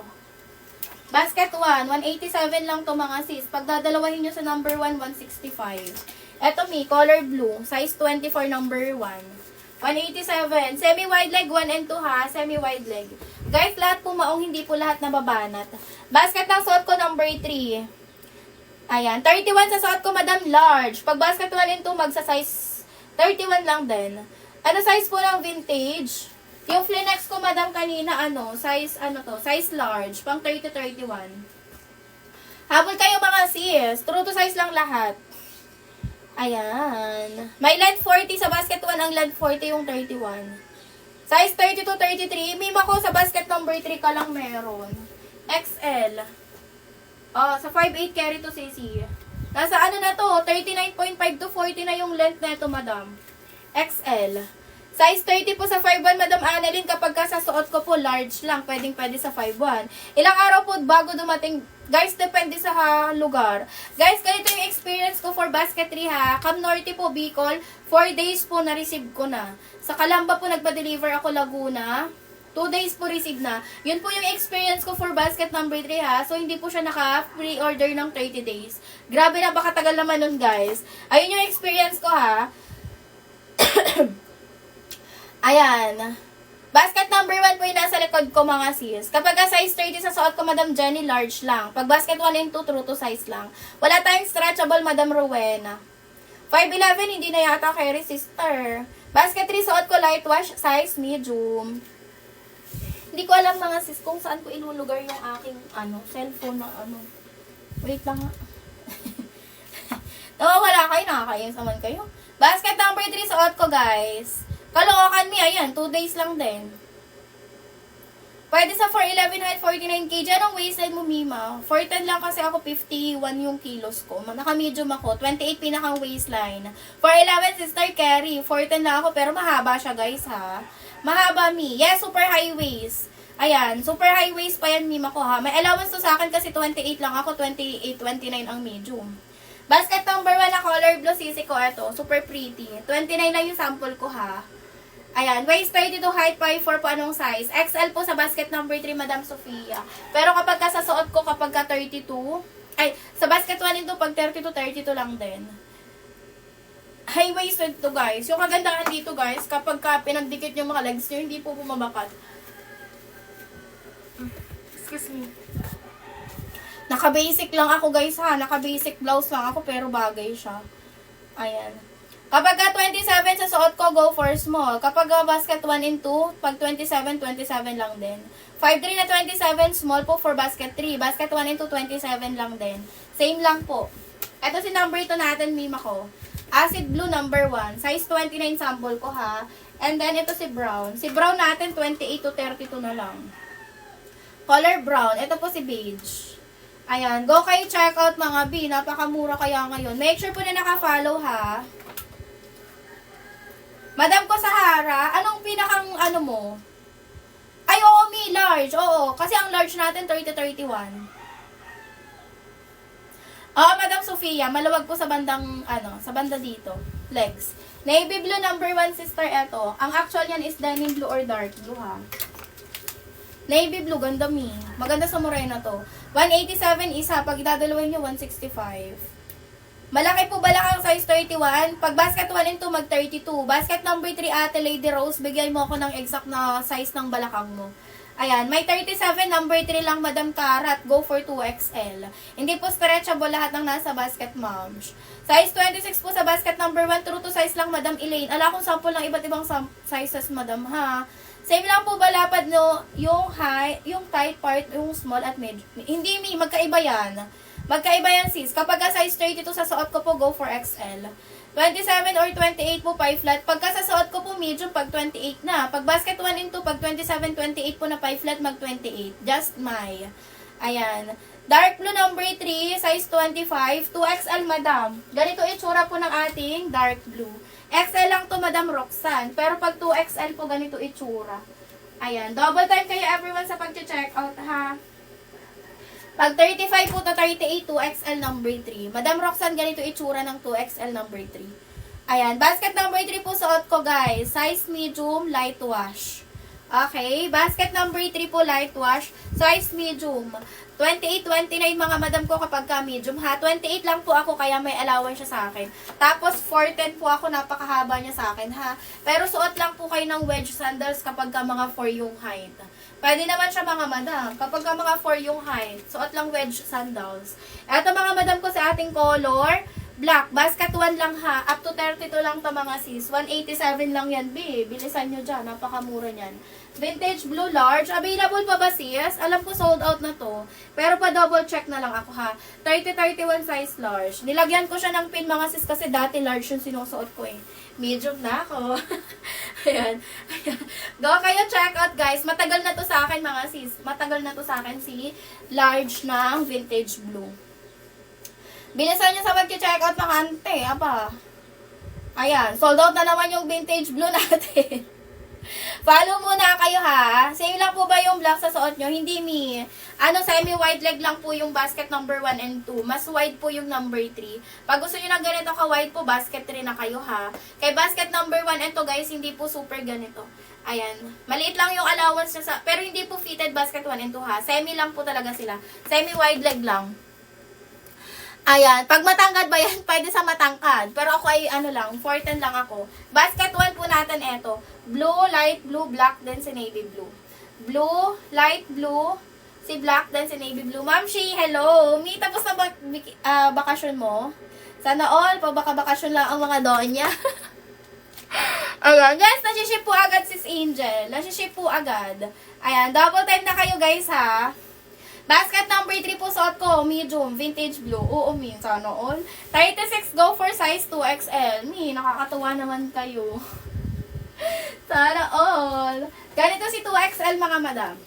Basket 1, 187 lang to mga sis. Pag dadalawahin nyo sa number 1, 165. Eto mi, color blue, size 24 number 1. 187. Semi-wide leg, 1 and 2 ha, semi-wide leg. Guys, lahat po maong, hindi po lahat nababanat. Basket ng suot ko, number 3. Ayan, 31 sa suot ko, madam, large. Pag basket 1 and 2, magsa-size 31 lang din. Ano size po ng vintage? Yung Flinex ko, madam, kanina, size, size large, pang 30-31. Habol kayo mga sis, true to size lang lahat. Ayan. May length 40 sa basket 1, ang length 40 yung 31. Size 32-33, mima ko sa basket number 3 ka lang meron. XL. Sa 5'8 carry to CC. Nasa na to, 39.5 to 40 na yung length na ito, madam. XL. Size 30 po sa 5'1, Madam Annalyn, kapag ka sa suot ko po, large lang. Pwede sa 5'1. Ilang araw po bago dumating, guys, depende sa lugar. Guys, ganito yung experience ko for basket 3 ha. Cam Norte po, Bicol, 4 days po na-receive ko na. Sa Calamba po, nagpa-deliver ako Laguna. 2 days po receive na. Yun po yung experience ko for basket number 3 ha. So, hindi po siya naka-pre-order ng 30 days. Grabe na, baka tagal naman nun, guys. Ayun yung experience ko ha. Ayan. Basket number 1 po yung nasa likod ko, mga sis. Kapag size 30 sa suot ko, Madam Jenny, large lang. Pag basket 1 and 2, true to size lang. Wala tayong stretchable, Madam Rowena. 5'11", hindi na yata carry, sister. Basket 3, suot ko, light wash, size medium. Hindi ko alam, mga sis, kung saan ko ilulugar yung aking, cellphone na, Wait lang nga. Nawawala kayo, nakakayos naman kayo. Basket number 3, suot ko, guys. Kalokohan mi, ayan, 2 days lang din. Pwede sa 4'11" height, 49 kg. Anong waistline mo, Mima? 4'10" lang kasi ako, 51 yung kilos ko. Naka-medium ako, 28 pinakang waistline. 4'11", sister, carry. 4'10" lang ako, pero mahaba siya, guys, ha? Mahaba, Mi. Yes, super high waist. Ayan, super high waist pa yan, Mima ko, ha? May allowance to sa akin kasi 28 lang ako, 28, 29 ang medium. Basket number 1 na color blue, sisi ko, eto. Super pretty. 29 lang yung sample ko, ha? Ayan, waist 32, height 5'4" po, anong size? XL po sa basket number 3, Madam Sofia. Pero kapag sa suot ko, kapag 32, sa basket 1 and 2, pag 32 lang din. High waisted to, guys. Yung kagandahan dito, guys, kapag pinagdikit yung mga legs nyo, hindi po bumabakat. Excuse me. Naka-basic lang ako, guys, ha. Naka-basic blouse lang ako, pero bagay siya. Ayan. Kapag 27 sa suot ko, go for small. Kapag basket 1 and 2, pag 27 lang din. 5'3" na 27, small po for basket 3. Basket 1 and 2, 27 lang din. Same lang po. Ito si number 2 natin, Mima ko. Acid blue number 1. Size 29 sample ko, ha. And then, ito si brown. Si brown natin, 28 to 32 na lang. Color brown. Ito po si beige. Ayan. Go kayo check out, mga B. Napakamura kaya ngayon. Make sure po na naka-follow, ha. Madam ko Sahara, anong pinakang mo? Ay, oo, Mi, large. Oo, kasi ang large natin 30-31. Oo, Madam Sofia, maluwag po sa bandang, sa banda dito. Legs. Navy blue number 1, sister, eto. Ang actual yan is denim blue or dark blue, ha. Navy blue, ganda, Mi. Maganda sa morena to. 187 isa, pag idadalawin nyo, 165. Malaki po balak ang size 31. Pag basket 1 and 2, mag 32. Basket number 3, Ate Lady Rose, bigyan mo ako ng exact na size ng balakang mo. Ayan, may 37, number 3 lang, Madam Karat. Go for 2XL. Hindi po stretchable lahat ng nasa basket, moms. Size 26 po sa basket number 1, true to size lang, Madam Elaine. Ala kong sample ng iba't ibang sizes, Madam, ha. Same lang po ba lapad no, yung high, yung tight part, yung small at mid. Hindi, Mi, magkaiba yan. Magkaiba yan, sis. Kapag size 32 sa suot ko po, go for XL. 27 or 28 po, 5 flat. Pagka sa suot ko po, medium, pag 28 na. Pag basket 1 and 2, pag 27, 28 po na 5 flat, mag 28. Just my. Ayan. Dark blue number 3, size 25, 2XL, madam. Ganito itsura po ng ating dark blue. XL lang to, Madam Roxanne. Pero pag 2XL po, ganito itsura. Ayan. Double time kayo, everyone, sa pag-check out, ha. Pag 35 po to 38, 2XL number 3. Madam Roxanne, ganito itsura ng 2XL number 3. Ayan, basket number 3 po suot ko, guys. Size medium, light wash. Okay, basket number 3 po, light wash, size medium. 28-29 mga madam ko kapag ka medium ha. 28 lang po ako kaya may allowance siya sa akin. Tapos 410 po ako, napakahaba niya sa akin ha. Pero suot lang po kayo ng wedge sandals kapag ka mga 4 yung height. Pwede naman siya mga madam. Kapag ka mga 4 yung height, suot lang wedge sandals. Eto mga madam ko sa ating color, black. Basket 1 lang ha. Up to 32 lang to mga sis. 187 lang yan, B. Bilisan nyo dyan. Napakamura niyan. Vintage blue large. Available pa ba sis? Alam ko sold out na to. Pero pa double check na lang ako ha. 30-31 size large. Nilagyan ko siya ng pin mga sis kasi dati large yung sinusuot ko eh. Medium na ako. Ayan. Ayan. Go kayo check out guys. Matagal na to sa akin mga sis. Matagal na to sa akin si large ng vintage blue. Bilisan nyo sa pag-check out mga ante. Aba. Ayan. Sold out na naman yung vintage blue natin. Follow muna kayo ha. Same lang po ba yung black sa suot nyo? Hindi mi. Semi-wide leg lang po yung basket number 1 and 2. Mas wide po yung number 3. Pag gusto nyo ng ganito ka-wide po, basket 3 na kayo ha. Kay basket number 1 and 2 guys, hindi po super ganito. Ayan. Maliit lang yung allowance niya sa... Pero hindi po fitted basket 1 and 2 ha. Semi lang po talaga sila. Semi-wide leg lang. Ayan, pag matangkad ba yan, pwede sa matangkad. Pero ako ay lang, 410 lang ako. Basket 1 po natin eto. Blue, light blue, black, then si navy blue. Blue, light blue, si black, then si navy blue. Ma'am Shi, hello. Mi, tapos na bakasyon mo? Sana all, pabaka-bakasyon lang ang mga donya. Ayan, guys, nasiship po agad sis Angel. Nasiship po agad. Ayan, double time na kayo guys ha. Basket number 3 po suot ko, medium, vintage blue. Oo, mi, sana all. 36, go for size 2XL. Mi, nakakatuwa naman kayo. Sana all. Ganito si 2XL mga madam.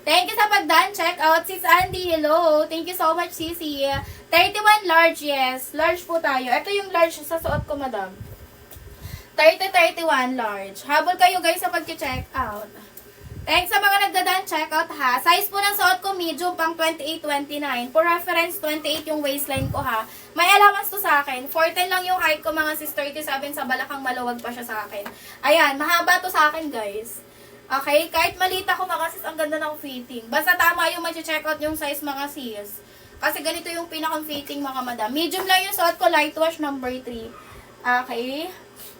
Thank you sa pagdan. Check out sis Andy. Hello. Thank you so much, Sisi. 31 large, yes. Large po tayo. Ito yung large sa suot ko, madam. 30-31 large. Habol kayo guys sa pag-check out. Thanks sa mga nagdadan, check out ha. Size po ng suot ko, medium pang 28-29. For reference, 28 yung waistline ko ha. May allowance to sa akin. 410 lang yung height ko mga sis, 37 sa balakang maluwag pa siya sa akin. Ayan, mahaba to sa akin guys. Okay, kahit maliit ako mga sis, ang ganda ng fitting. Basta tama yung mag-check out yung size mga sis. Kasi ganito yung pinakang fitting mga madam. Medium lang yung suot ko, light wash number 3. Okay.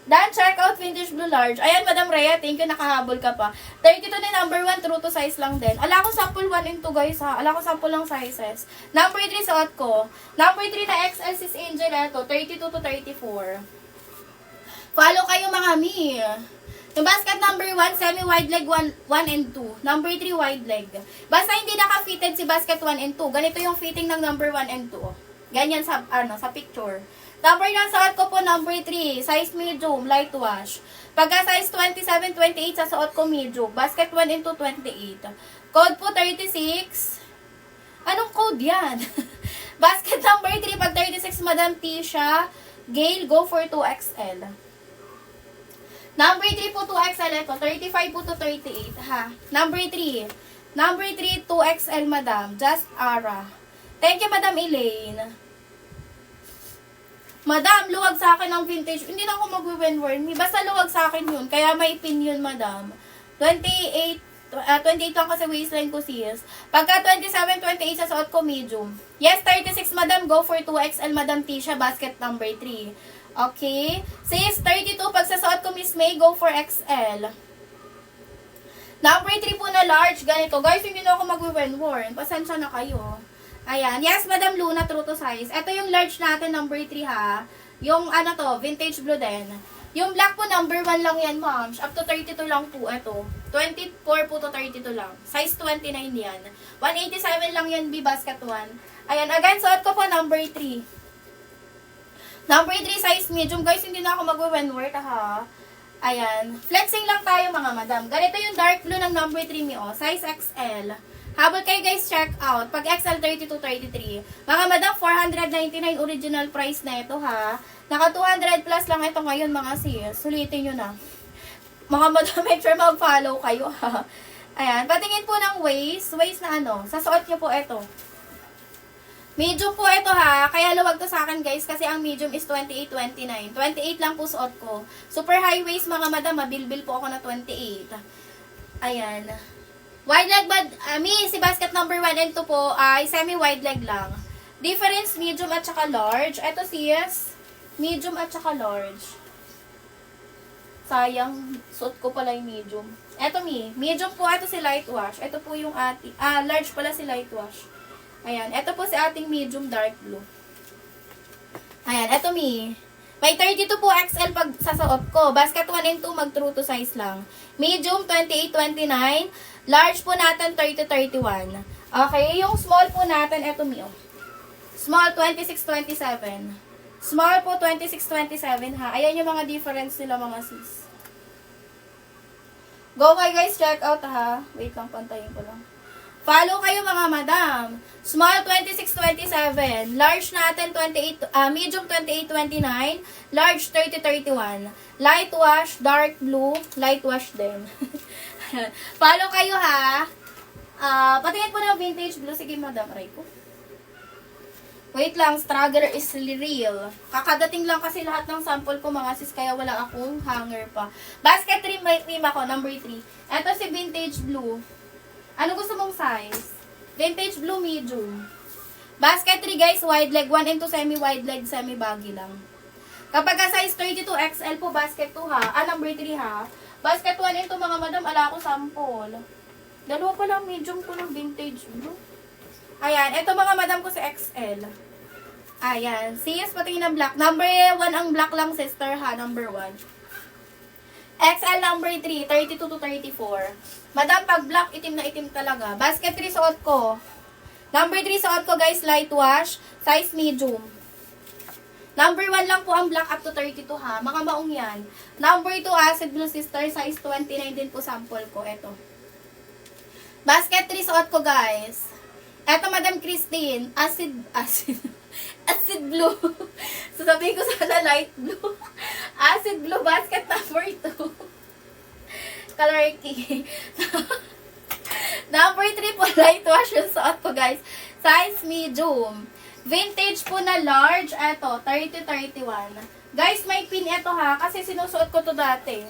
Dan, check out vintage blue large. Ayan, Madam Rhea, thank you, nakahabol ka pa. 32 na number 1, true to size lang din. Ala ko sample 1 and 2 guys ha. Ala ko sample lang sizes. Number 3 suot ko. Number 3 na XL sis Angel ito, 32 to 34. Follow kayo mga mi. Yung basket number 1, semi-wide leg 1 and 2. Number 3, wide leg. Basta hindi naka-fitted si basket 1 and 2. Ganito yung fitting ng number 1 and 2. Ganyan sa, sa picture. Number ng suot ko po, number 3. Size medium, light wash. Pagka size 27-28 sa suot ko medium. Basket 1 and 2, 28. Code po 36. Anong code yan? Basket number 3, pag 36, Madam Tisha. Gail, go for 2XL. Number 3 po, 2XL ito. 35 po to 38, ha. Number 3. Number 3, 2XL, Madam. Just Ara. Thank you, Madam Elaine. Madam, luwag sa akin ang vintage. Hindi na ako mag-win-win. Basta luwag sa akin yun. Kaya may pin yun, Madam. 28 lang kasi waistline ko, sis. Pagka 27-28 sa suot ko, medium. Yes, 36, Madam. Go for 2XL, Madam Tisha. Basket number 3. Okay. Sis, 32. Pag sa suot ko, Miss May, go for XL. Number 3 po na large. Ganito. Guys, hindi na ako mag-win-win. Pasensya na kayo. Ayan. Yes, Madam Luna, true to size. Ito yung large natin, number 3 ha. Yung vintage blue din. Yung black po, number 1 lang yan, ma'am. Up to 32 lang po ito. 24 po to 32 lang. Size 29 yan. 187 lang yan, B basket 1. Ayan, again, suot ko po, number 3. Number 3, size medium. Guys, hindi na ako mag-win-work ha. Ayan. Flexing lang tayo, mga madam. Ganito yung dark blue ng number 3 mi, oh. Size XL. Habol kayo guys, check out. Pag XL 32-33. Mga madam, 499 original price na ito ha. Naka 200 plus lang ito ngayon mga sis. Sulitin nyo na. Mga madam, make sure mag-follow kayo ha. Ayan. Patingin po ng waist. Waist na sa suot nyo po ito. Medium po ito ha. Kaya luwag to sa akin guys kasi ang medium is 28-29. 28 lang po suot ko. Super high waist mga madam. Mabilbil po ako na 28. Ayan. Wide leg ba? Si basket number 1 and 2 po ay semi-wide leg lang. Difference, medium at saka large. Ito sis, medium at saka large. Sayang, suot ko pala yung medium. Ito medium po, ito si light wash. Ito po yung large pala si light wash. Ayan, ito po si ating medium dark blue. Ayan, ito may 32 po XL pag sasuot ko. Basket 1 and 2, mag true to size lang. Medium, 28-29. Large po natin, 30-31. Okay, yung small po natin, ito Small, 26-27. Small po, 26-27 ha. Ayan yung mga difference nila mga sis. Go kayo guys, check out ha. Wait lang, pantayin ko lang. Follow kayo mga madam. Small 26-27. Large natin medium 28-29. Large 30-31. Light wash, dark blue. Light wash din. Follow kayo ha. Patingin po ng vintage blue. Sige madam, aray ko. Wait lang, struggle is real. Kakadating lang kasi lahat ng sample ko mga sis, kaya wala akong hanger pa. Basket trim ako, number 3. Ito si vintage blue. Ano gusto mong size? Vintage blue medium. Basket 3 guys, wide leg 1 and 2 semi-wide leg, semi-baggy lang. Kapag size 32 XL po, basket 2 ha. Number 3 ha. Basket 1 and 2 mga madam, ala ko sample. Dalawa pa lang medium ko ng vintage blue. Ayan, ito mga madam ko sa XL. Ayan, sis, patingin ng black. Number 1 ang black lang sister ha, number 1. XL number 3, 32 to 34. Madam, pag black, itim na itim talaga. Basket 3 suot ko. Number 3 suot ko guys, light wash, size medium. Number 1 lang po ang black up to 32 ha. Mga maong yan. Number 2, acid blue sister, size 29 din po sample ko. Ito. Basket 3 suot ko guys. Ito Madam Christine, acid blue. Sasabihin ko sana light blue. Acid blue basket number 2. Color key. Number 3 po, light wash yung suot ko guys. Size medium. Vintage po na large. Ito, 30-31. Guys, may pin ito ha. Kasi sinusuot ko to dati.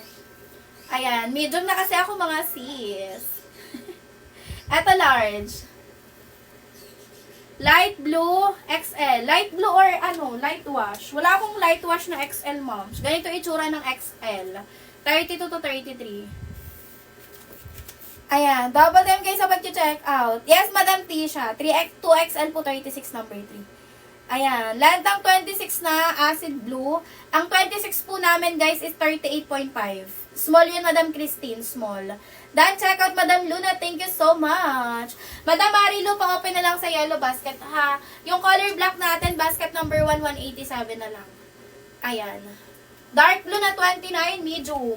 Ayan, medium na kasi ako mga sis. Ito large. Light blue, XL. Light blue or light wash. Wala akong light wash na XL, moms. Ganito itsura ng XL. 32 to 33. Ayan. Double time guys sa pag-check out. Yes, Madam Tisha. 2XL po, 36 number 3. Ayan. Lantang 26 na, acid blue. Ang 26 po namin guys is 38.5. Small yun, Madam Christine. Small. Dan, check out Madam Luna. Thank you so much. Madam Marilu, pang-open na lang sa yellow basket, ha? Yung color black natin, basket number 1, 187 na lang. Ayan. Dark blue na 29, medium.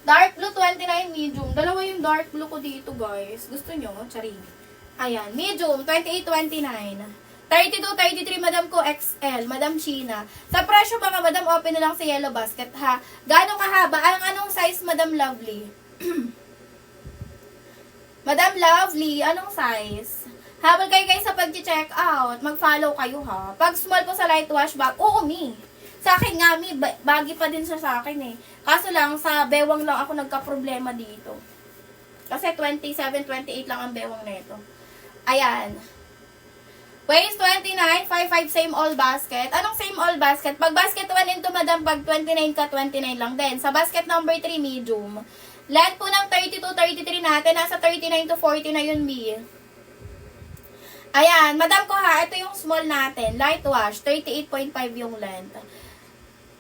Dark blue 29, medium. Dalawa yung dark blue ko dito, guys. Gusto nyo? Charing. Ayan. Medium, 28, 29. 32, 33, Madam ko, XL. Madam China. Sa presyo, mga Madam, open na lang sa yellow basket, ha? Gano'ng kahaba? Anong size, Madam Lovely? Madam Lovely, anong size? Habang kayo guys sa pag-check out, mag-follow kayo ha. Pag small po sa light wash bag, oo Sa akin nga baggy pa din siya sa akin eh. Kaso lang, sa bewang lang ako nagka-problema dito. Kasi 27, 28 lang ang bewang nito. Ayan. Waist 29, 55 same all basket. Anong same all basket? Pag basket 1 into Madam, pag 29 ka, 29 lang din. Sa basket number 3, medium. Length po ng 32, 33 natin. Nasa 39 to 40 na yun, B. Ayan. Madam ko ha, ito yung small natin. Light wash. 38.5 yung length.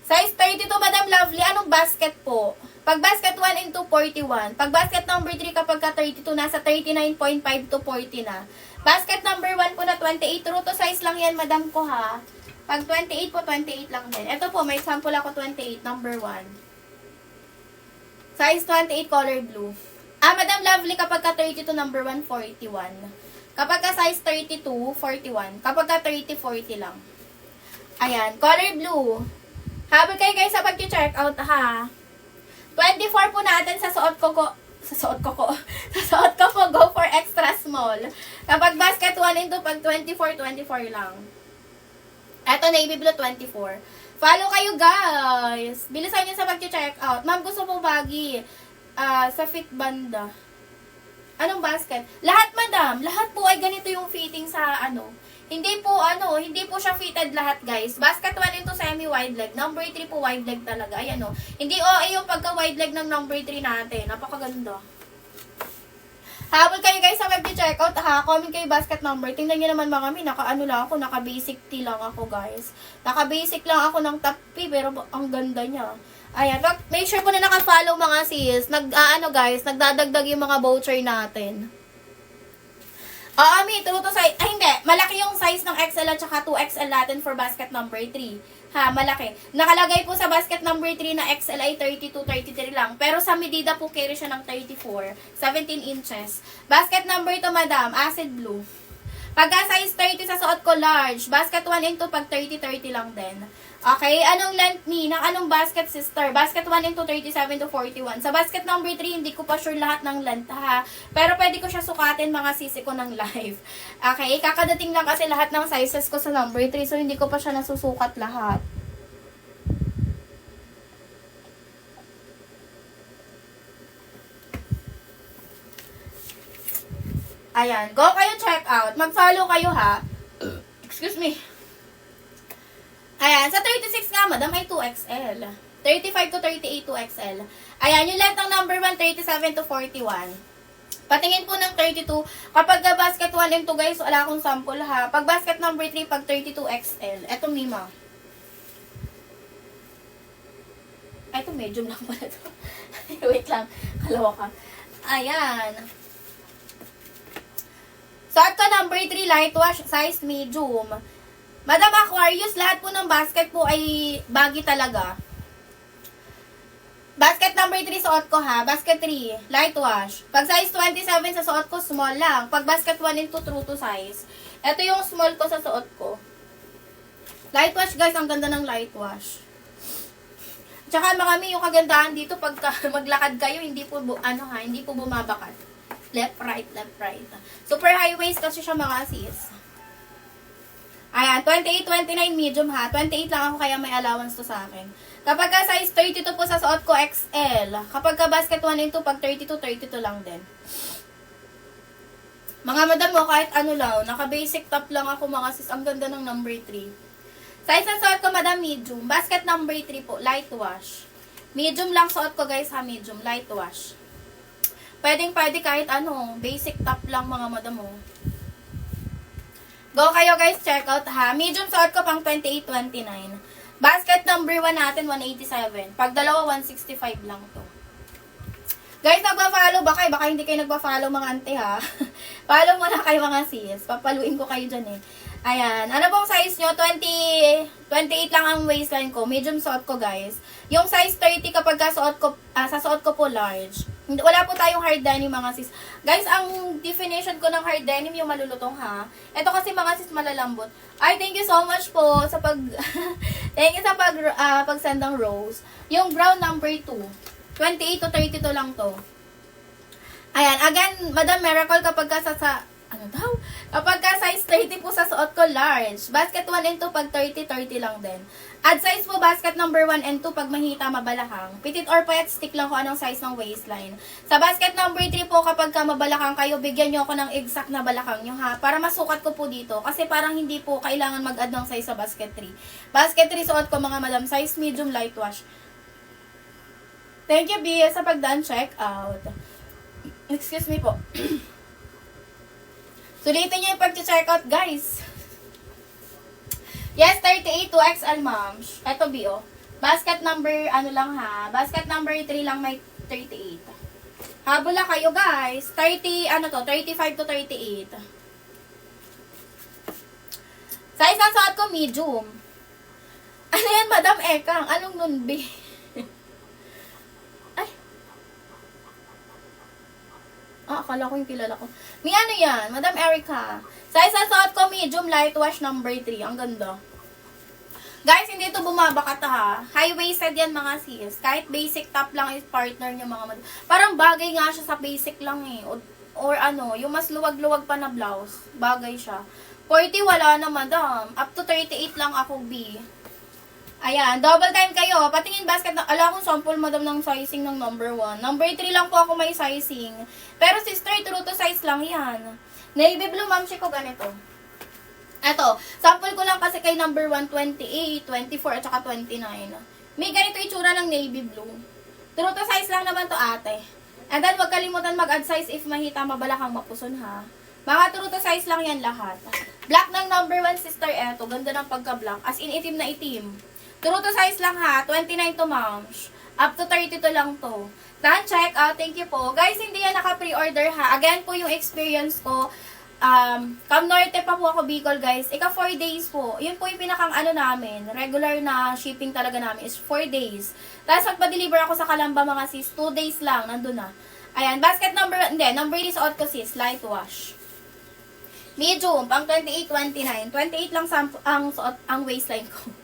Size 32, Madam Lovely. Anong basket po? Pag basket 1 into 41. Pag basket number 3 kapag ka 32, nasa 39.5 to 40 na. Basket number 1 po na 28. True to size lang yan, Madam ko ha. Pag 28 po, 28 lang din. Ito po, may sample ako 28, number 1. Size 28, color blue. Madam Lovely, kapag ka 32, number 1, 41. Kapag ka size 32, 41. Kapag ka 30, 40 lang. Ayan, color blue. Habang kayo guys sa pag-check out, ha. 24 po natin sa suot ko po, go for extra small. Kapag basket 1 into pag 24, 24 lang. Eto, navy blue, 24. Follow kayo guys. Bilisan nyo sa pag-check out. Ma'am, gusto mo baggy. Sa fit banda. Anong basket? Lahat, madam. Lahat po ay ganito yung fitting sa ano. Hindi po siya fitted lahat, guys. Basket 1 into semi-wide leg. Number 3 po wide leg talaga. Ayan o. Hindi yung pagka-wide leg ng number 3 natin. Napakaganda. Habol kayo guys sa mag-checkout ha. Comment kayo basket number. Tingnan nyo naman mga kami. Naka-basic tee lang ako, guys. Naka-basic lang ako ng top P. Pero ang ganda niya. Ayan. Make sure po na naka-follow mga sis. Guys. Nagdadagdag yung mga voucher natin. True to size. Ay, hindi. Malaki yung size ng XL at saka 2XL natin for basket number 3. Ha, malaki. Nakalagay po sa basket number 3 na XL ay 32, 33 lang. Pero sa medida po carry siya ng 34. 17 inches. Basket number 2, madam. Acid blue. Pagka size 30 sa suot ko, large. Basket 1 into pag 30, 30 lang din. Okay, anong length ni? Ng anong basket, sister? Basket 1 into 37 to 41. Sa basket number 3, hindi ko pa sure lahat ng length, ha? Pero pwede ko siya sukatin mga sisi ko ng live. Okay, kakadating lang kasi lahat ng sizes ko sa number 3, so hindi ko pa siya nasusukat lahat. Ayan, go kayo check out. Mag-follow kayo, ha? Excuse me. Ayan, sa 36 nga, madam, ay 2XL. 35 to 38, 2XL. Ayan, yung length ng number 1, 37 to 41. Patingin po ng 32. Kapag basket 1 and 2, guys, wala akong sample, ha. Pag basket number 3, pag 32XL. Eto, Mima. Eto, medium lang pala to. Wait lang. Kalawa ka. Ayan. Suot ko number 3, light wash, size medium. Madam Aquarius, lahat po ng basket po ay baggy talaga. Basket number 3 suot ko, ha. Basket 3, light wash. Pag size 27 sa suot ko, small lang. Pag basket 1 into true to size. Ito yung small ko sa suot ko. Light wash, guys. Ang ganda ng light wash. Tsaka mga yung kagandahan dito, pagka maglakad kayo, hindi po, hindi po bumabakat. Left, right, left, right. Super high waist kasi siya, mga sis. Ayan, 28, 29 medium, ha. 28 lang ako kaya may allowance to sa akin. Kapag ka size 32 po sa suot ko, XL. Kapag ka basket 1 and 2, pag 32, 32 lang din. Mga madam mo, kahit ano lang, naka-basic top lang ako, mga sis. Ang ganda ng number 3. Size ng suot ko, madam, medium. Basket number 3 po, light wash. Medium lang suot ko, guys, ha. Medium, light wash. Pwede kahit basic top lang, mga madam mo. Go kayo guys, check out ha. Medium suot ko pang 28-29. Basket number 1 natin, 187. Pag dalawa, 165 lang to. Guys, nagpa-follow ba kayo? Baka hindi kayo nagpa-follow mga ante ha. Follow muna kayo mga sis. Papaluin ko kayo dyan eh. Ayan. Ano pong size nyo? 28 lang ang waistline ko. Medium suot ko guys. Yung size 30 kapag suot ko, sa suot ko po large. Wala po tayong hard denim mga sis. Guys, ang definition ko ng hard denim yung malulutong ha. Ito kasi mga sis malalambot. Ay, thank you so much po sa thank you sa pag-send ng rose. Yung brown number 2. 28 to 32 lang to. Ayan, again, Madam Miracle kapag kapag ka size 30 po sa suot ko, large. Basket 1 and 2 pag 30, 30 lang din. Add size po, basket number 1 and 2 pag mahita, mabalakang. Petit or payat, stick lang ko anong size ng waistline. Sa basket number 3 po, kapag ka mabalakang kayo, bigyan nyo ako ng exact na balakang nyo ha. Para masukat ko po dito. Kasi parang hindi po kailangan mag-add ng size sa basket 3. Basket 3 suot ko mga madam, size medium, light wash. Thank you, Bia, sa pagdaan check out. Excuse me po. Sulitin nyo yung pag-check out, guys. Yes, 38 to XL, ma'am. Eto, Bio. Basket number, basket number 3 lang may 38. Habula kayo, guys. 35 to 38. Size ng suot ko, medium. Ano yan, Madam Ekang? Anong nun, B? Akala ko yung kilala ko. May ano yan, Madam Erica. Size ng suot ko, medium, light wash, number 3. Ang ganda. Guys, hindi ito bumabakat ha. High-waisted yan mga sis. Kahit basic top lang is partner nyo mga madam. Parang bagay nga siya sa basic lang eh. Or yung mas luwag-luwag pa na blouse. Bagay siya. 40 wala na madam. Up to 38 lang ako, B. Ayan, double time kayo. Patingin basket na, ala akong sample madam ng sizing ng number 1. Number 3 lang po ako may sizing. Pero sister, true to size lang yan. Navy blue, ma'am, ko ganito. Eto, sample ko lang kasi kay number 1, 28, 24, at saka 29. May ganito itsura ng navy blue. True to size lang naman to ate. And then, wag kalimutan mag-add size if mahita mabalakang mapuson ha. Mga true to size lang yan lahat. Black ng number 1 sister, eto. Ganda ng pagka-black. As in, itim na itim. True to size lang ha. 29 to moms. Up to 32 lang to. Done, check out. Thank you po. Guys, hindi yan naka-pre-order ha. Again po yung experience ko. Cam Norte pa po ako Bicol guys. Ika 4 days po. Yun po yung pinakang ano namin. Regular na shipping talaga namin is 4 days. Tapos magpa-deliver ako sa Calamba mga sis. 2 days lang. Nandun na. Ayan. Basket number, hindi. Number is out ko sis. Light wash. Medium. Pang 28, 29. 28 lang ang suot, ang waistline ko.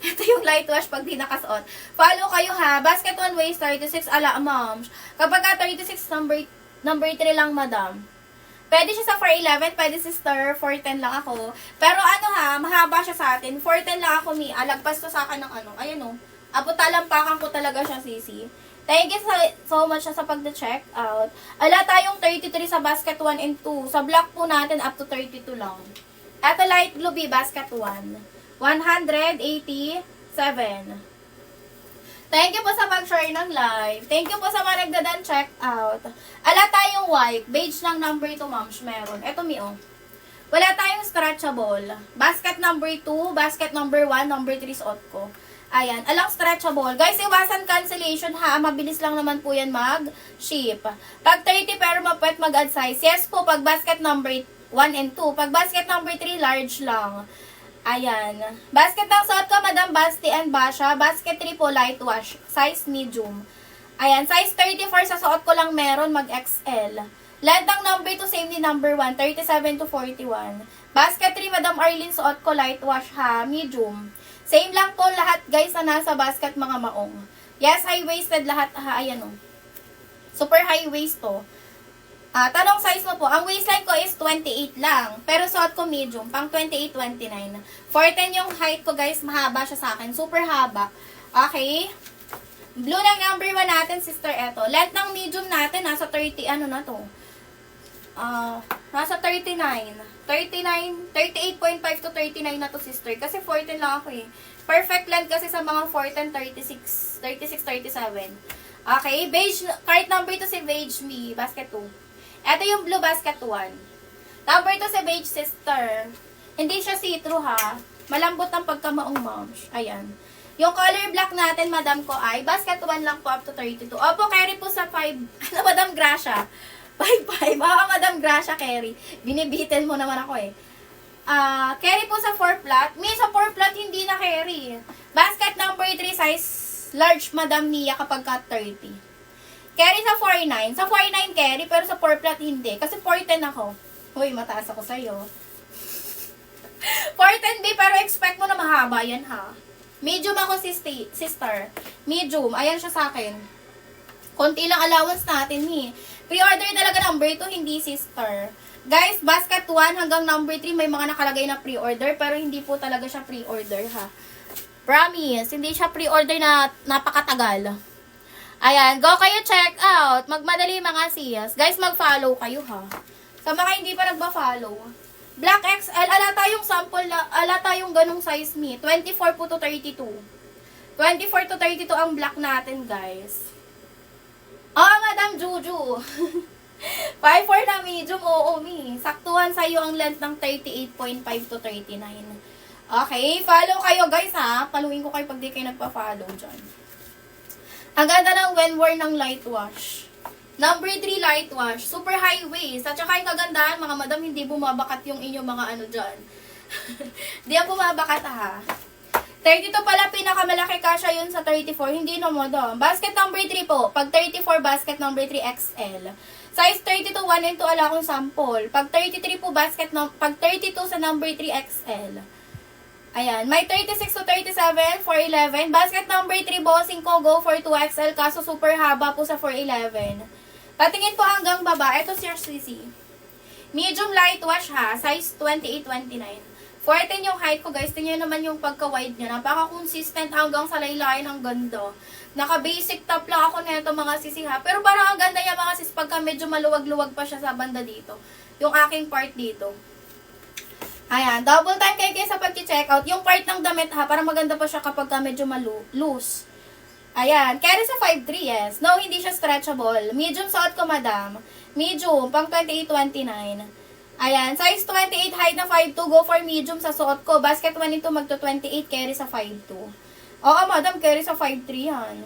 Ito yung light wash pag di nakasuot. Follow kayo ha. Basket 1 waist 36 ala moms. Kapag ka 36 number 3 lang madam. Pwede siya sa 411, pwede sister 410 lang ako. Pero ano ha, mahaba siya sa atin. 410 lang ako mi. Alagpas to sa akin ng ano. Ayan o. Talampakan ko talaga siya sisi. Thank you so much sa pag-check out. Ala tayong 33 sa basket 1 and 2. Sa black po natin up to 32 lang. Ito light blue B basket 1. 187. Thank you po sa mag-share ng live. Thank you po sa mga nagdadan check out. Ala tayong white. Beige ng number 2, moms. Meron. Ito mi, oh. Wala tayong stretchable. Basket number 2, basket number 1, number 3 suot ko. Ayan. Alang stretchable. Guys, iwasan cancellation ha. Mabilis lang naman po yan mag-ship. Pag 30 pero mapwet mag-add size. Yes po, pag basket number 1 and 2. Pag basket number 3, large lang. Ayan. Basket ng suot ko, Madam Basti and Basha. Basket 3 po, light wash. Size medium. Ayan. Size 34 sa suot ko lang meron, mag-XL. Length ng number 2, same ni number 1, 37 to 41. Basket 3, Madam Arlene, suot ko, light wash ha, medium. Same lang po lahat, guys, na nasa basket, mga maong. Yes, high-waisted lahat ha. Ayan o. Super high-waist to. Tanong size mo po, ang waistline ko is 28 lang. Pero suot ko medium, pang 28, 29. 410 yung height ko guys, mahaba siya sa akin. Super haba. Okay. Blue ng number 1 natin, sister, eto. Length ng medium natin, nasa 30, ano na to? Nasa 39. 38.5 to 39 na to, sister. Kasi 410 lang ako eh. Perfect length kasi sa mga 410, 36, 37. Okay, beige, card number to si beige me, basket 2. Ito yung blue basket 1. Number 2 si beige sister. Hindi siya see-through ha. Malambot ang pagkamaong moms. Ayan. Yung color black natin, madam ko ay basket 1 lang po up to 32. Opo, carry po sa 5. Ano, Madam Gracia? 5. Baka Madam Gracia carry. Binibitin mo naman ako eh. Carry po sa 4 flat. May sa 4 flat hindi na carry. Basket number 3 size large, Madam Nia, kapag ka 30. Carry sa 4.9. Sa 4.9 carry, pero sa 4 flat hindi. Kasi 4.10 ako. Uy, mataas ako sa'yo. 4.10B, pero expect mo na mahaba yan ha. Medium ako, sister. Medium. Ayan siya sa akin. Konti lang allowance natin eh. Pre-order talaga number 2, hindi sister. Guys, basket 1 hanggang number 3, may mga nakalagay na pre-order, pero hindi po talaga siya pre-order ha. Promise, hindi siya pre-order na napakatagal. Ayan, go kayo check out. Magmadali mga siyas. Guys, mag-follow kayo ha. Sa mga hindi pa nagba-follow. Black XL, ala tayong sample, ala tayong ganong size me. 24 po to 32. 24 to 32 ang black natin, guys. Madam Juju. 5'4 na medium, oo mi. Saktuhan sa'yo ang length ng 38.5 to 39. Okay, follow kayo guys ha. Paluin ko kayo pag di kayo nagpa-follow dyan. Ang ganda ng when worn ng light wash. Number 3 light wash. Super high waist. At saka yung kagandahan, mga madam, hindi bumabakat yung inyong mga ano dyan. Hindi yan bumabakat ha. 32 pala, pinakamalaki kasya yun sa 34. Hindi na madam. Basket number 3 po. Pag 34, basket number 3 XL. Size 32, 1 and 2 ala akong sample. Pag 33 po, pag 32 sa number 3 XL. Ayan, may 36 to 37, 411. Basket number 3, bossing ko, go for 2XL. Kaso super haba po sa 411. Patingin po hanggang baba. Ito si CC. Medium light wash ha, size 28, 29. 4'10 yung height ko, guys. Tingnan naman yung pagka-wide niya. Napaka-consistent hanggang sa laylayan. Ang ganda. Naka-basic top lang ako nito mga sisi ha. Pero parang ang ganda niya mga sis pagka medyo maluwag-luwag pa siya sa banda dito. Yung aking part dito. Ayan. Double time kayo guys sa pag-check out. Yung part ng damit ha. Parang maganda pa siya kapag medyo loose. Ayan. Carry sa 5'3 yes. No, hindi siya stretchable. Medium suot ko madam. Medium. Pang 28-29. Ayan, size 28, height na 5'2", go for medium sa suot ko. Basket 1 ito, magto 28, carry sa 5'2". Oo, madam, carry sa 5'3 yan.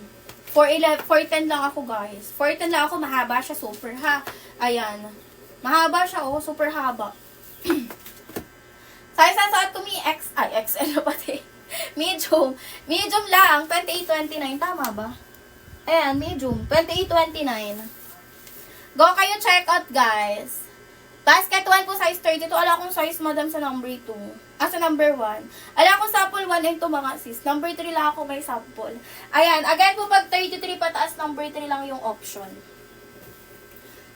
4'10 lang ako, guys. 4'10 lang ako, mahaba siya, super ha. Ayan. Mahaba siya, oh, super haba. Size na suot ko, XL na pati. Medium. Medium lang, 28-29, tama ba? Ayan, medium, 28-29. Go kayo check out, guys. Basket 1 po, size 32. Ala kong size, madam, sa number 2. Sa number 1. Ala kong sample 1 and 2, mga sis. Number 3 lang ako may sample. Ayan, again po, pag 33 pataas, number 3 lang yung option.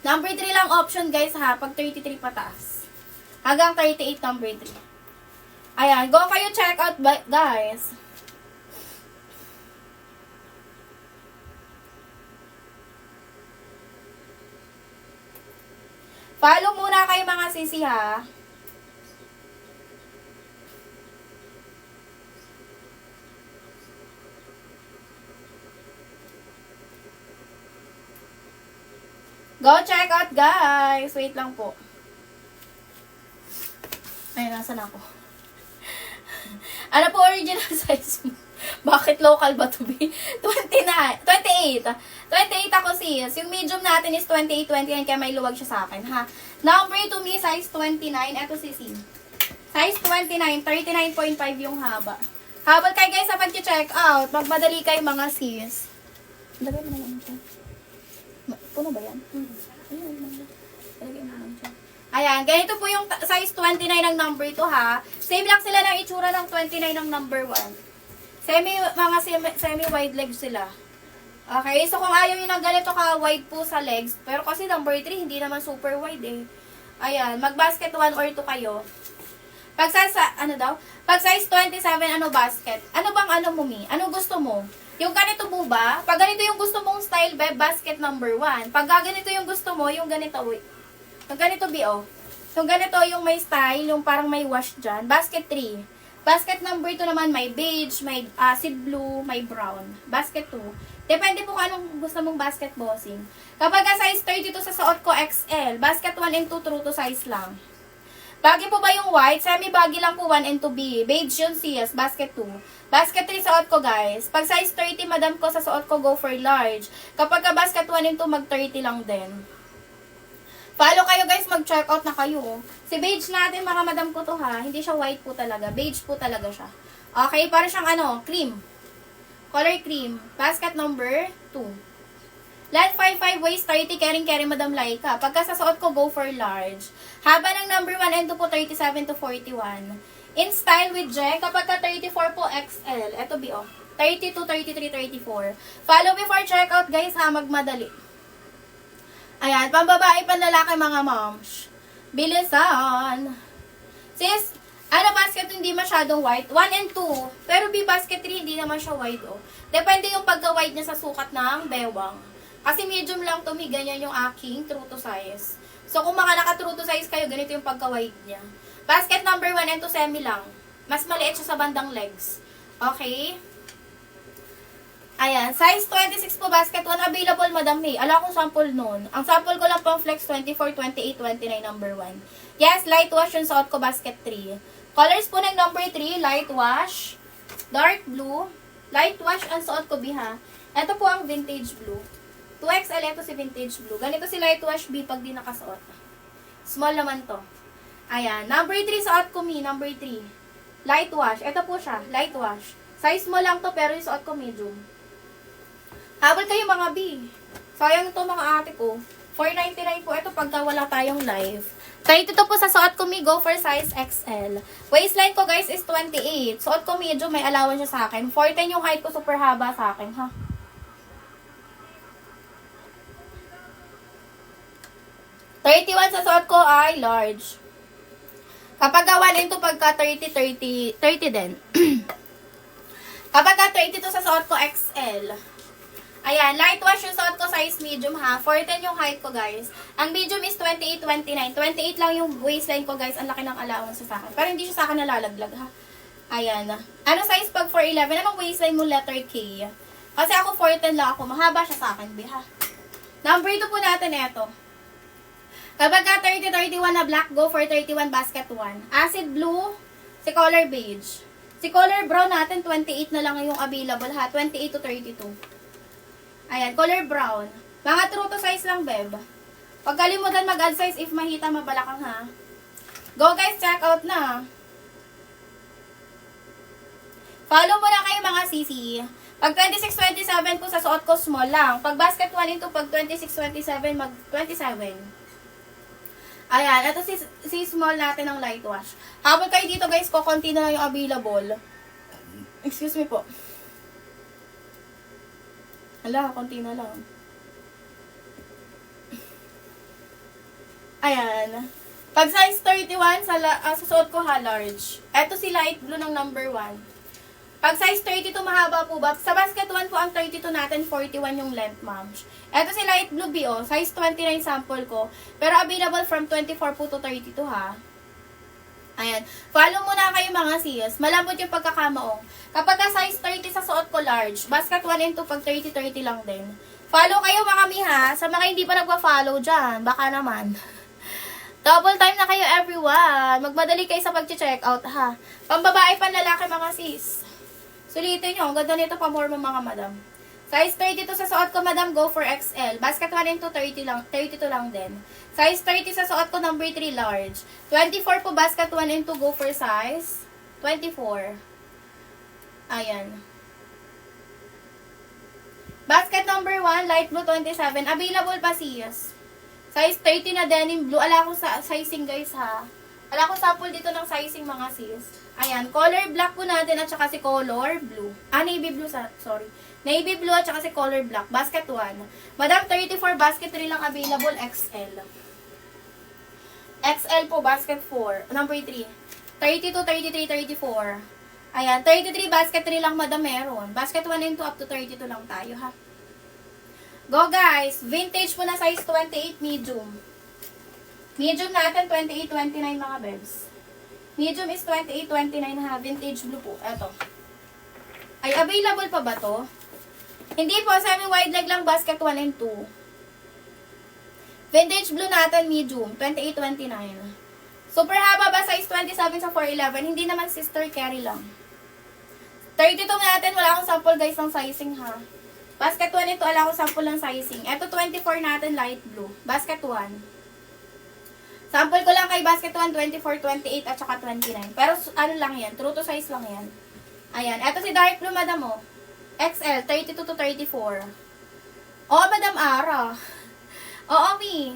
Number 3 lang option, guys, ha. Pag 33 pataas. Hanggang 38, number 3. Ayan, go kayo check out, guys. Follow muna kayo mga sisi ha. Go check out guys. Wait lang po. Ay, nasan ako? Ano po original size mo? Bakit local ba to be? 28. 28 ako sis. Yung medium natin is 28-29 kaya may luwag siya sa akin ha. Number to me size 29. Ito si C. Size 29. 39.5 yung haba. Habang kayo guys sa pag-check out, magmadali kayo mga sis. Lagay mo na lang ito. Puno ba yan? Lagay mo na lang ito. Ayan, ganito po yung size 29 ng number 2 ha. Same lang sila ng itsura ng 29 ng number 1. Semi-wide legs sila. Okay, so kung ayaw nyo ng ganito ka-wide po sa legs, pero kasi number 3, hindi naman super wide eh. Ayan, mag-basket 1 or 2 kayo. Pag size 27, basket? Ano bang mo, Mi? Ano gusto mo? Yung ganito po ba? Pag ganito yung gusto mong style, basket number 1. Pag ganito yung gusto mo, yung ganito, wait. Yung ganito, B.O. Yung ganito yung may style, yung parang may wash dyan, basket 3. Basket number 2 naman, may beige, may acid blue, may brown. Basket 2. Depende po kung anong gusto mong basket bossing. Kapag size 32 sa suot ko, XL. Basket 1 and 2, true to size lang. Baggy po ba yung white? Semi-baggy lang po 1 and 2B. Beige yun CS, basket 2. Basket 3 suot ko guys. Pag size 30, madam ko sa suot ko, go for large. Kapag basket 1 and 2, mag 30 lang din. Follow kayo guys, mag-check out na kayo. Si beige natin, mga madam ko to ha. Hindi siya white po talaga. Beige po talaga siya. Okay, para siyang cream. Color cream. Basket number 2. Length 5'5", waist 30, carry madam Laika. Pagka sa suot ko, go for large. Haba ng number 1 and 2 po, 37 to 41. In style with Jen, kapag ka 34 po, XL. Ito B, 32, 33, 34. Follow before checkout guys ha, magmadali. Ayan, pambabae, panlalaki mga moms. Bilisan. Sis, basket hindi masyadong white. 1 and 2. Pero basket 3, hindi naman siya wide, Depende yung pagka-wide niya sa sukat ng bewang. Kasi medium lang to, ganyan yung aking true to size. So, kung naka-true to size kayo, ganito yung pagka-wide niya. Basket number 1 and 2, semi lang. Mas maliit siya sa bandang legs. Okay? Ayan, size 26 po, basket 1, available, Madam May. Ala kong sample nun. Ang sample ko lang pang flex 24, 28, 29, number 1. Yes, light wash yung suot ko, basket 3. Colors po ng number 3, light wash, dark blue, light wash ang suot ko, biha. Ito po ang vintage blue. 2XL, ito si vintage blue. Ganito si light wash B pag di nakasuot. Small naman to. Ayan, number 3 suot ko, Mi, number 3. Light wash, ito po siya, light wash. Size mo lang to, pero yung suot ko medium. Habol kayo mga B. Sayang ito mga ate ko. 4.99 po ito pagka wala tayong live. 32 po sa suot ko, Mi. Go for size XL. Waistline ko guys is 28. Suot ko medyo may allowance siya sa akin. 4'10 yung height ko, super haba sa akin ha. .31 sa suot ko ay large. Kapag gawan ito pagka 30, 30, 30 din. Kapag 30 to sa suot ko XL. Ayan, light wash yung suot ko, size medium ha. 4'10 yung height ko, guys. Ang medium is 28, 29. 28 lang yung waistline ko, guys. Ang laki ng allowance sa akin. Pero hindi siya sa akin nalalaglag, ha. Ayan. Ano size pag 4'11? Anong waistline mo? Letter K. Kasi ako 4'10 lang ako. Mahaba siya sa akin, ha. Number 2 po natin, eto. Kapag 30, 31 na black, go for 31 basket 1. Acid blue, si color beige. Si color brown natin, 28 na lang yung available, ha. 28 to 32. Ayan, color brown. Mga true to size lang, beb. Pag kalimutan mag-add size if mahita mabalakang, ha. Go guys, check out na. Follow mo na kayo mga sisi. Pag 26-27 po sa suot ko, small lang. Pag basket 1 into pag 26-27, mag 27. Ayan, ito si small natin ng light wash. Habang kayo dito guys, konti na lang yung available. Excuse me po. Ala, konti na lang. Ayan. Pag size 31, sa suot ko ha, large. Ito si light blue ng number 1. Pag size 32, mahaba po ba? Sa basket 1 po ang 32 natin, 41 yung length, ma'am. Ito si light blue BO, size 29 sample ko. Pero available from 24 po to 32 ha. Ayan. Follow muna kayo mga sis. Malambot yung pagkakamaong. Kapag size 30 sa suot ko large, basket 1 and 2 pag 30-30 lang din. Follow kayo mga mi ha. Sa mga hindi pa nagpa-follow dyan, baka naman. Double time na kayo everyone. Magmadali kayo sa pag-check out ha. Pambabae panlalaki mga sis. Sulitin nyo. Ang ganda nito pa more mga madam. Size 32 sa suot ko madam, go for XL. Basket 1 and 2, 30 lang, 32 lang din. Size 30 sa suot ko number 3 large. 24 po basket 1 and 2, go for size 24. Ayan. Basket number 1, light blue 27. Available pa sis. Size 30 na denim blue. Ala ko sa sizing guys ha. Ala ko sample dito ng sizing mga sis. Ayan. Color black po natin at saka si color blue. Navy blue sorry. Navy blue at saka si color black. Basket 1. Madam, 34 basket 3 lang available XL. XL po basket 4. Number 3. 32, 33, 34. Ayan, 33 basket 3 lang madam meron. Basket 1 and 2 up to 32 lang tayo ha. Go guys! Vintage po na size 28 medium. Medium natin 28, 29 mga bebs. Medium is 28, 29 ha. Vintage blue po. Eto. Ay, available pa ba to? Hindi po, semi-wide leg lang basket 1 and 2. Vintage blue natin medium, 28, 29. Super haba ba size 27 sa 411? Hindi naman sister carry lang. 32 natin, wala akong sample guys ng sizing ha. Basket 1 ito, wala akong sample ng sizing. Ito 24 natin light blue. Basket 1. Sample ko lang kay basket 1, 24, 28 at saka 29. Pero ano lang yan, true to size lang yan. Ayan, ito si dark blue madam mo. XL, 32 to 34. Oo, madam Ara. Oo, mi.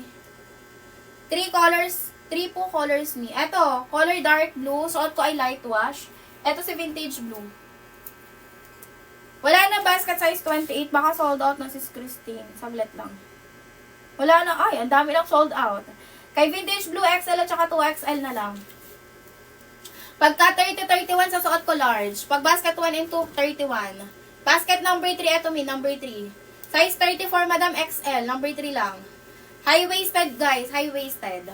3 colors, 3 po colors mi. Ito, color dark blue. Suot ko ay light wash. Ito si vintage blue. Wala na basket size 28. Baka sold out na sis Christine. Saglit lang. Wala na. Ay, ang dami lang sold out. Kay vintage blue XL at saka 2XL na lang. Pagka 30-31 sa suot ko large. Pag basket 1 and 2, 31. Basket number 3. Ito mi, number 3. Size 34 madam XL. Number 3 lang. High-waisted guys. High-waisted.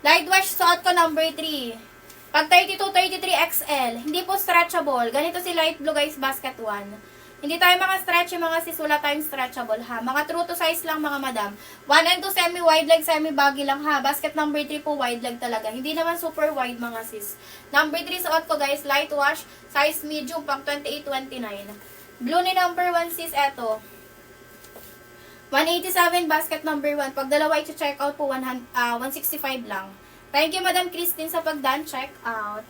Light wash suot ko number 3. Pag 32-33 XL, hindi po stretchable. Ganito si light blue guys, basket 1. Hindi tayo mga stretchy mga sis, wala tayong stretchable ha. Mga true to size lang mga madam. 1 and 2 semi-wide leg, semi-baggy lang ha. Basket number 3 po, wide leg talaga. Hindi naman super wide mga sis. Number 3 suot ko guys, light wash, size medium, pang 28-29. Blue ni number 1 sis, eto. 187 basket number 1. Pag dalawa i-check out po, 165 lang. Thank you, Madam Christine, sa pag-done check out.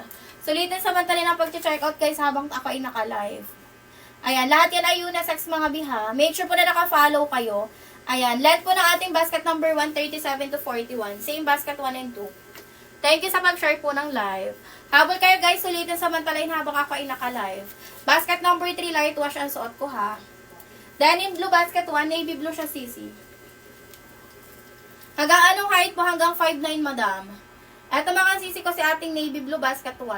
Sulitin samantali ng pag-check out, guys, habang ako ay naka-live. Ayan, lahat yan ay unisex, mga biha. Make sure po na naka-follow kayo. Ayan, length po ng ating basket number 1, 37 to 41. Same basket 1 and 2. Thank you sa pag-share po ng live. Habol kayo, guys, sulitin samantalain habang ako ay naka-live. Basket number 3, light wash ang suot ko, ha. Denim blue basket 1, navy blue siya, sisi. Hanggang anong height po? Hanggang 5'9", madam. Eto mga sisi ko si ating navy blue basket 1.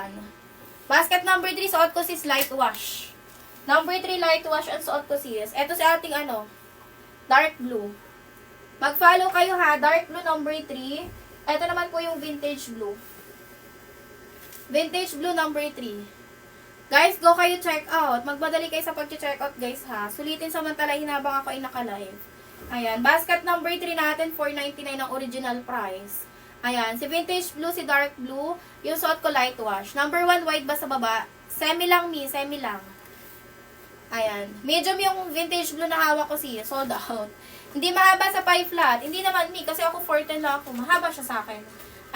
Basket number 3, suot ko sis light wash. Number 3, light wash ang suot ko sis. Eto si ating dark blue. Mag-follow kayo ha, dark blue number 3. Eto naman po yung vintage blue. Vintage blue number 3. Guys, go kayo check out. Magmadali kayo sa pag-check out guys ha. Sulitin samantalahin habang ako ay naka-live. Ayan, basket number 3 natin, $4.99 ang original price. Ayan, si vintage blue, si dark blue, yung suot ko light wash. Number 1, white ba sa baba? Semi lang semi lang. Ayan, medium yung vintage blue na hawak ko siya, sold out. Hindi mahaba sa pie flat, hindi naman kasi ako 410 lang ako, mahaba siya sa akin.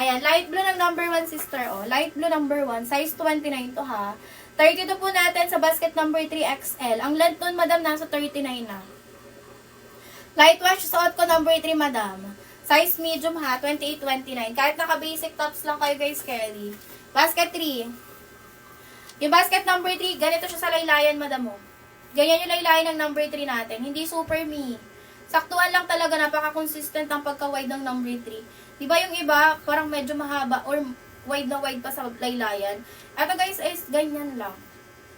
Ayan, light blue ng number 1 sister, light blue number 1, size 29 to ha. 32 po natin sa basket number 3 XL. Ang length nun, madam, nasa 39 na. Light wash, suot ko number 3, madam. Size medium ha, 28-29. Kahit naka-basic tops lang kayo guys, carry. Basket 3. Yung basket number 3, ganito siya sa laylayan, madam mo. Ganyan yung laylayan ng number 3 natin. Hindi super me. Saktuan lang talaga, napaka-consistent ang pagka-wide ng number 3. Diba yung iba, parang medyo mahaba or wide na wide pa sa laylayan. Ito guys is ganyan lang.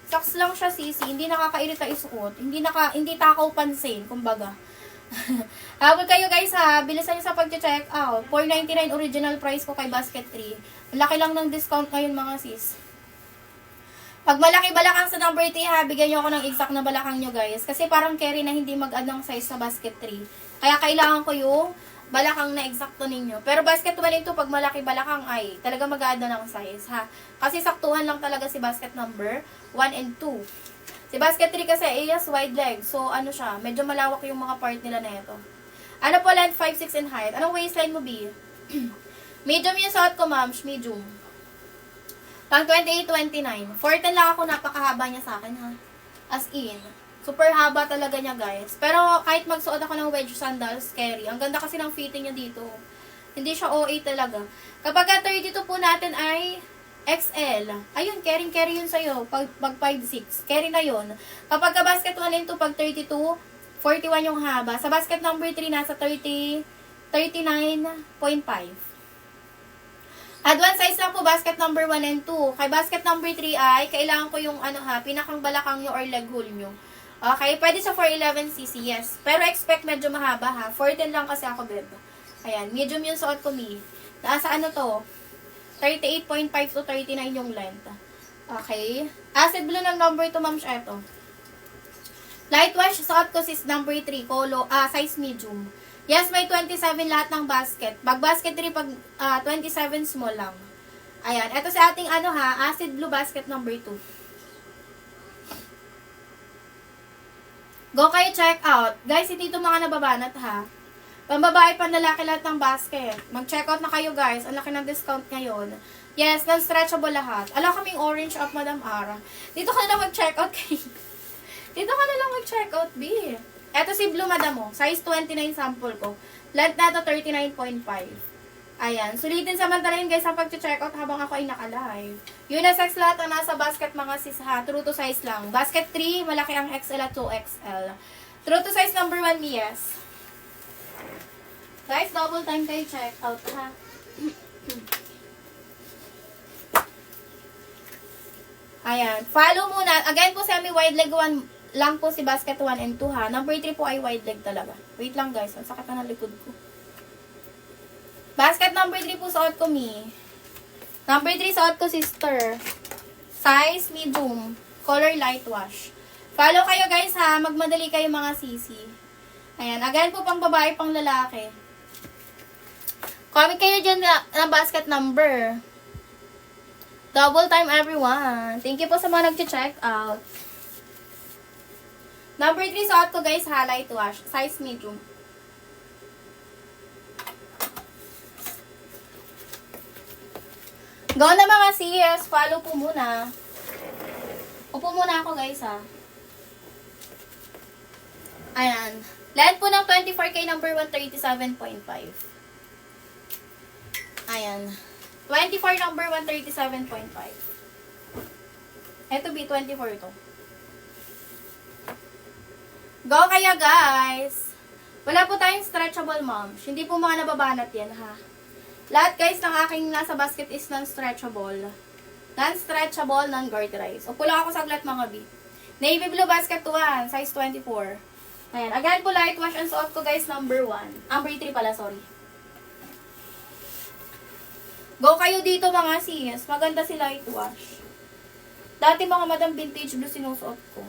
Saks lang siya sisi, hindi nakakairita isuot, hindi takaw pansin, kumbaga. Habol kayo guys ha, bilisan nyo sa pag-check out. $4.99 original price ko kay basket 3. Laki lang ng discount ngayon mga sis. Pag malaki balakang sa number 3 ha, bigyan nyo ako ng exact na balakang nyo guys. Kasi parang carry na hindi mag-add ng size sa basket 3. Kaya kailangan ko yung balakang na eksakto ninyo. Pero basket 1 ito, pag malaki balakang ay talaga mag-add ng size ha. Kasi saktuhan lang talaga si basket number 1 and 2. Si basket 3 kasi yes, wide leg. So ano siya, medyo malawak yung mga part nila na ito. Ano po length? 5'6" in height. Anong waistline mo, B? Medium yung suot ko, ma'am. Medium. Pang 28-29. 4'10" lang ako, napakahaba niya sa akin, ha? As in. Super haba talaga niya, guys. Pero kahit magsuot ako ng wedge sandals, carry. Ang ganda kasi ng fitting niya dito. Hindi siya OA talaga. Kapag 32 po natin ay XL. Ayun, carry yun sa'yo. Pag 5'6". Carry na yun. Kapag basket 1 and 2, pag 32, 41 yung haba. Sa basket number 3, nasa 39.5. Advance size lang po, basket number 1 and 2. Kay basket number 3 ay, kailangan ko yung pinakang balakang nyo or leg hole nyo. Okay, pwede sa 411cc, yes. Pero expect medyo mahaba ha. 410 lang kasi ako, beb. Ayan, medium yung suot ko, mi. Nasa to? 38.5 to 39 yung length. Okay. Acid blue ng number 2, ma'am, eto. Light wash, suot ko sis number 3, size medium. Yes, may 27 lahat ng basket. Pag basket 3, pag 27 small lang. Ayan, eto sa ating acid blue basket number 2. Go kayo check out. Guys, hindi ito mga nababanat ha. Pambabae, panlalaki lahat ng basket. Mag-check out na kayo guys. Ang laki ng discount ngayon. Yes, non-stretchable lahat. Alam kaming orange up, Madam Ara. Dito ka na lang mag-check out kay... Dito ka na lang mag-check out, B. Eto si blue, madam mo. Size 29 sample ko. Length na to 39.5. Ayan. Sulitin samantalahin guys ang pag-check out habang ako ay naka-live. Unisex lahat ang nasa basket mga sis ha. True to size lang. Basket 3, malaki ang XL at 2XL. True to size number 1, yes. Guys, double time kayo check out ha. Ayan. Follow muna. Again po semi-wide leg 1 lang po si basket 1 and 2 ha. Number 3 po ay wide leg talaga. Wait lang guys. Ang sakit na ng likod ko. Basket number 3 po suot ko, mi. Number 3 suot ko, sister. Size medium. Color light wash. Follow kayo guys ha. Magmadali kayo mga sisi. Ayan. Again po pang babae, pang lalaki. Comment kayo dyan na basket number. Double time everyone. Thank you po sa mga nag-check out. Number 3 suot ko guys ha. Light wash. Size medium. Go na mga sis. Follow po muna. Upo muna ako guys ha. Ayan. Length po ng 24K number 137.5. Ayan. 24 number 137.5. Ito B24 to. Go kaya guys. Wala po tayong stretchable moms. Hindi po mga nababanat yan ha. Lahat guys ng aking nasa basket is non-stretchable. Non-stretchable, non-garterized. Upo lang ako saglit mga B. Navy blue basket 1, size 24. Ayan. Again po, light wash ang suot ko guys, number 1. Number 3 pala, sorry. Go kayo dito mga sis. Maganda si light wash. Dati mga madam vintage blue sinusuot ko.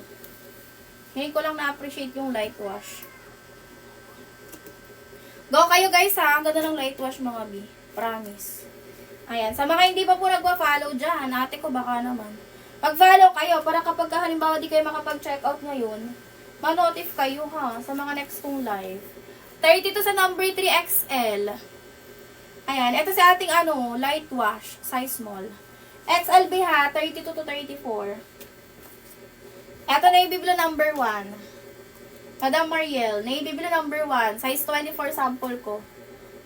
Ngayon ko lang na-appreciate yung light wash. Go kayo guys ha. Ang ganda ng light wash mga B. Promise. Ayan. Sa mga hindi pa po nagpa-follow dyan, ate ko baka naman. Pag-follow kayo para kapag halimbawa di kayo makapag-checkout ngayon, ma-notif kayo ha sa mga next kong live. 32 sa number 3 XL. Ayan. Ito si ating light wash. Size small. XLB ha. 32 to 34. Ito navy blue number 1. Madam Mariel, navy blue number 1, size 24 sample ko.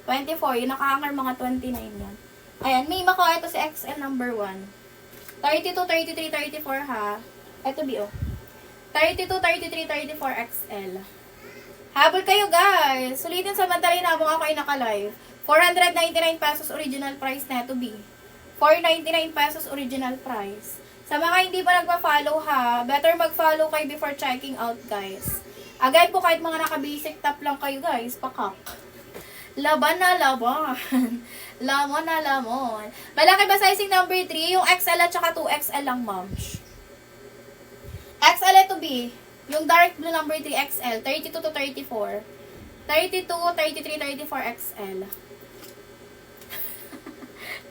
24, yung nakahangar mga 29 yan. Ayan, may ko, ito si XL number 1. 32, 33, 34 ha. Ito BO. 32, 33, 34 XL. Habol kayo guys. Sulitin sa madali na habang ako ay naka-live. 499 pesos original price na ito B. 499 pesos original price. Sa mga hindi pa nagpa-follow ha, better mag-follow kayo before checking out guys. Again po, kahit mga naka-basic top lang kayo guys, pakak. Laban na laban. Lamon na lamon. Malaki ba sizing number 3? Yung XL at saka 2XL lang, moms. XL ito B. Yung dark blue number 3 XL. 32 to 34. 32, 33, 34 XL.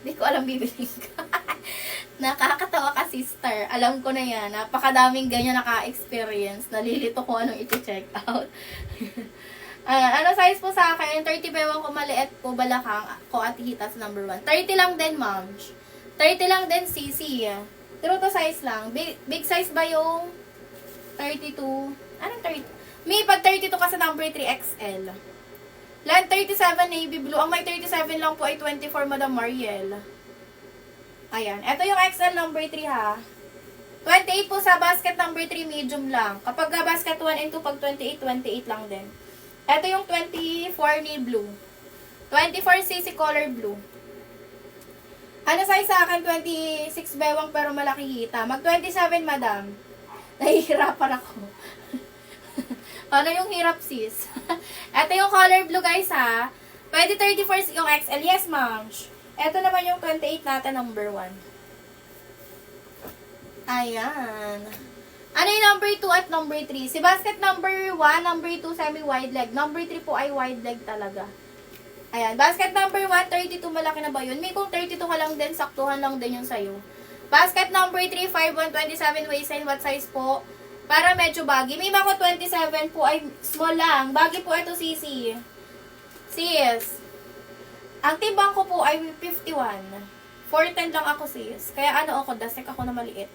Hindi ko alam bibiling ka. Nakakatawa ka, sister. Alam ko na yan. Napakadaming ganyan naka-experience. Nalilito ko anong i-check out. Ano size po sa akin? 30 bewang ko maliit po balakang ko at hitas number 1. 30 lang din, ma'am. 30 lang din, CC. True to size lang. Big size ba yung 32? Anong 30? May pag 32 ka sa number 3 XL. Land 37 navy blue. Ang may 37 lang po ay 24, Madam Mariel. Ayan. Ito yung XL number 3 ha. 28 po sa basket number 3 medium lang. Kapag basket 1 and 2 pag 28, 28 lang din. Ito yung 24 ni blue. 24cc color blue. Ano size sa akin? 26 bewang pero malaki hita. Mag 27 madam. Nahihirapan ako. Ano yung hirap sis? Ito yung color blue guys ha. Pwede 34 yung XL. Yes ma'am. Ito naman yung 28 natin, number 1. Ayan. Ano yung number 2 at number 3? Si basket number 1, number 2, semi-wide leg. Number 3 po ay wide leg talaga. Ayan. Basket number 1, 32, malaki na ba yun? May kung 32 ka lang din, saktuhan lang din yung sayo. Basket number 3, 5'1", 27 waistline. What size po? Para medyo baggy. May mako 27 po ay small lang. Baggy po ito, CC. Sis. Ang timbang ko po ay 51. 410 lang ako sis. Kaya ako, dasek ako na maliit.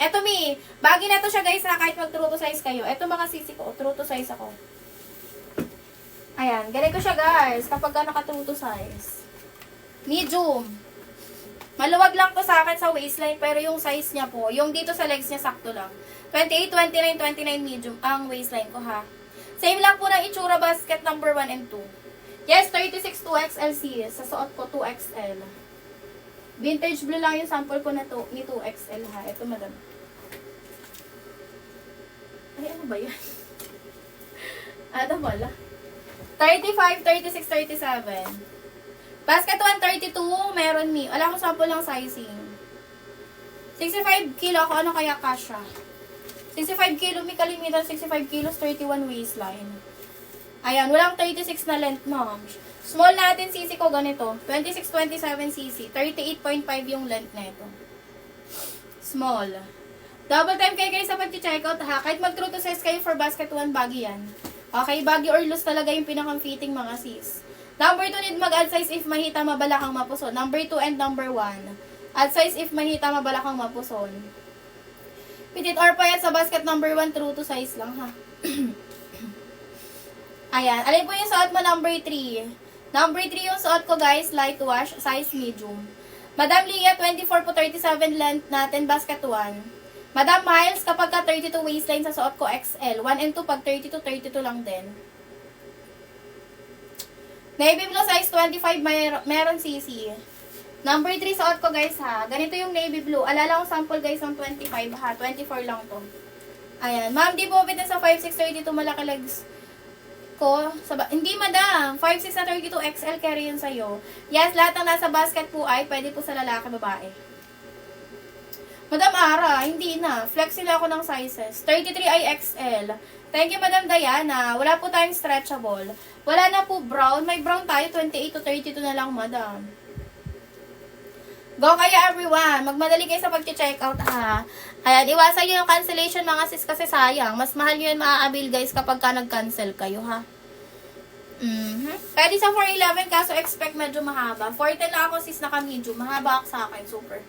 Eto mi, bagay na to siya guys ha, kahit mag true to size kayo. Eto mga sisi ko, true to size ako. Ayan, ganito siya guys, kapag naka true to size. Medium. Maluwag lang to sa akin sa waistline, pero yung size niya po, yung dito sa legs niya sakto lang. 28, 29, 29 medium ang waistline ko ha. Same lang po ng itsura basket number 1 and 2. Yes, 36 2XL sis. Sa suot ko 2XL. Vintage blue lang yung sample ko na to, ni 2XL ha. Ito madam. Ay, ano ba yan? Ano pala? 35, 36, 37. Basket 1, 32. Meron me. Wala akong sample ng sizing. 65 kilo ako. Ano kaya kasha? 65 kilo. May kalimitan 65 kilos, 31 waistline. Ayan, walang 36 na length, ma'am. Small natin, CC ko ganito. 26, 27 CC. 38.5 yung length na ito. Small. Double time kayo guys sa pag-checkout ha. Kahit mag-true to size kayo for basket 1, baggy yan. Okay, baggy or loose talaga yung pinakang fitting mga sis. Number 2, need mag-add size if mahita, mabalakang, mapuson. Number 2 and number 1. Add size if mahita, mabalakang, mapuson. Pitit or payat sa basket number 1, true to size lang ha. Ayan. Alin po yung suot mo, number 3. Number 3 yung suot ko, guys. Light wash, size medium. Madam Leah, 24 po 37 length natin, basket 1. Madam Miles, kapag ka 32 waistline sa suot ko, XL. 1 and 2, pag 32, 32 lang din. Navy blue size 25, meron CC. Number 3 suot ko guys ha. Ganito yung navy blue. Alala kong sample guys ng 25 ha. 24 lang to. Ayan. Ma'am, di po fit na sa 5'6", 32 malaki legs ko. Hindi madam. 5'6" na 32 XL carry yun sa'yo. Yes, lahat ng nasa basket po ay pwede po sa lalaki babae. Madam Ara, hindi na. Flex sila ako ng sizes. 33 ay XL. Thank you, Madam Diana. Wala po tayong stretchable. Wala na po brown. May brown tayo. 28 to 32 na lang, madam. Go kaya everyone. Magmadali kayo sa pag-check out ha. Ayan, iwasan nyo yung cancellation mga sis kasi sayang. Mas mahal nyo yun maa-avail guys kapag ka nag-cancel kayo ha. Pwede sa 411 kaso expect medyo mahaba. 410 na ako sis naka-medium. Mahaba ako sa akin. Super.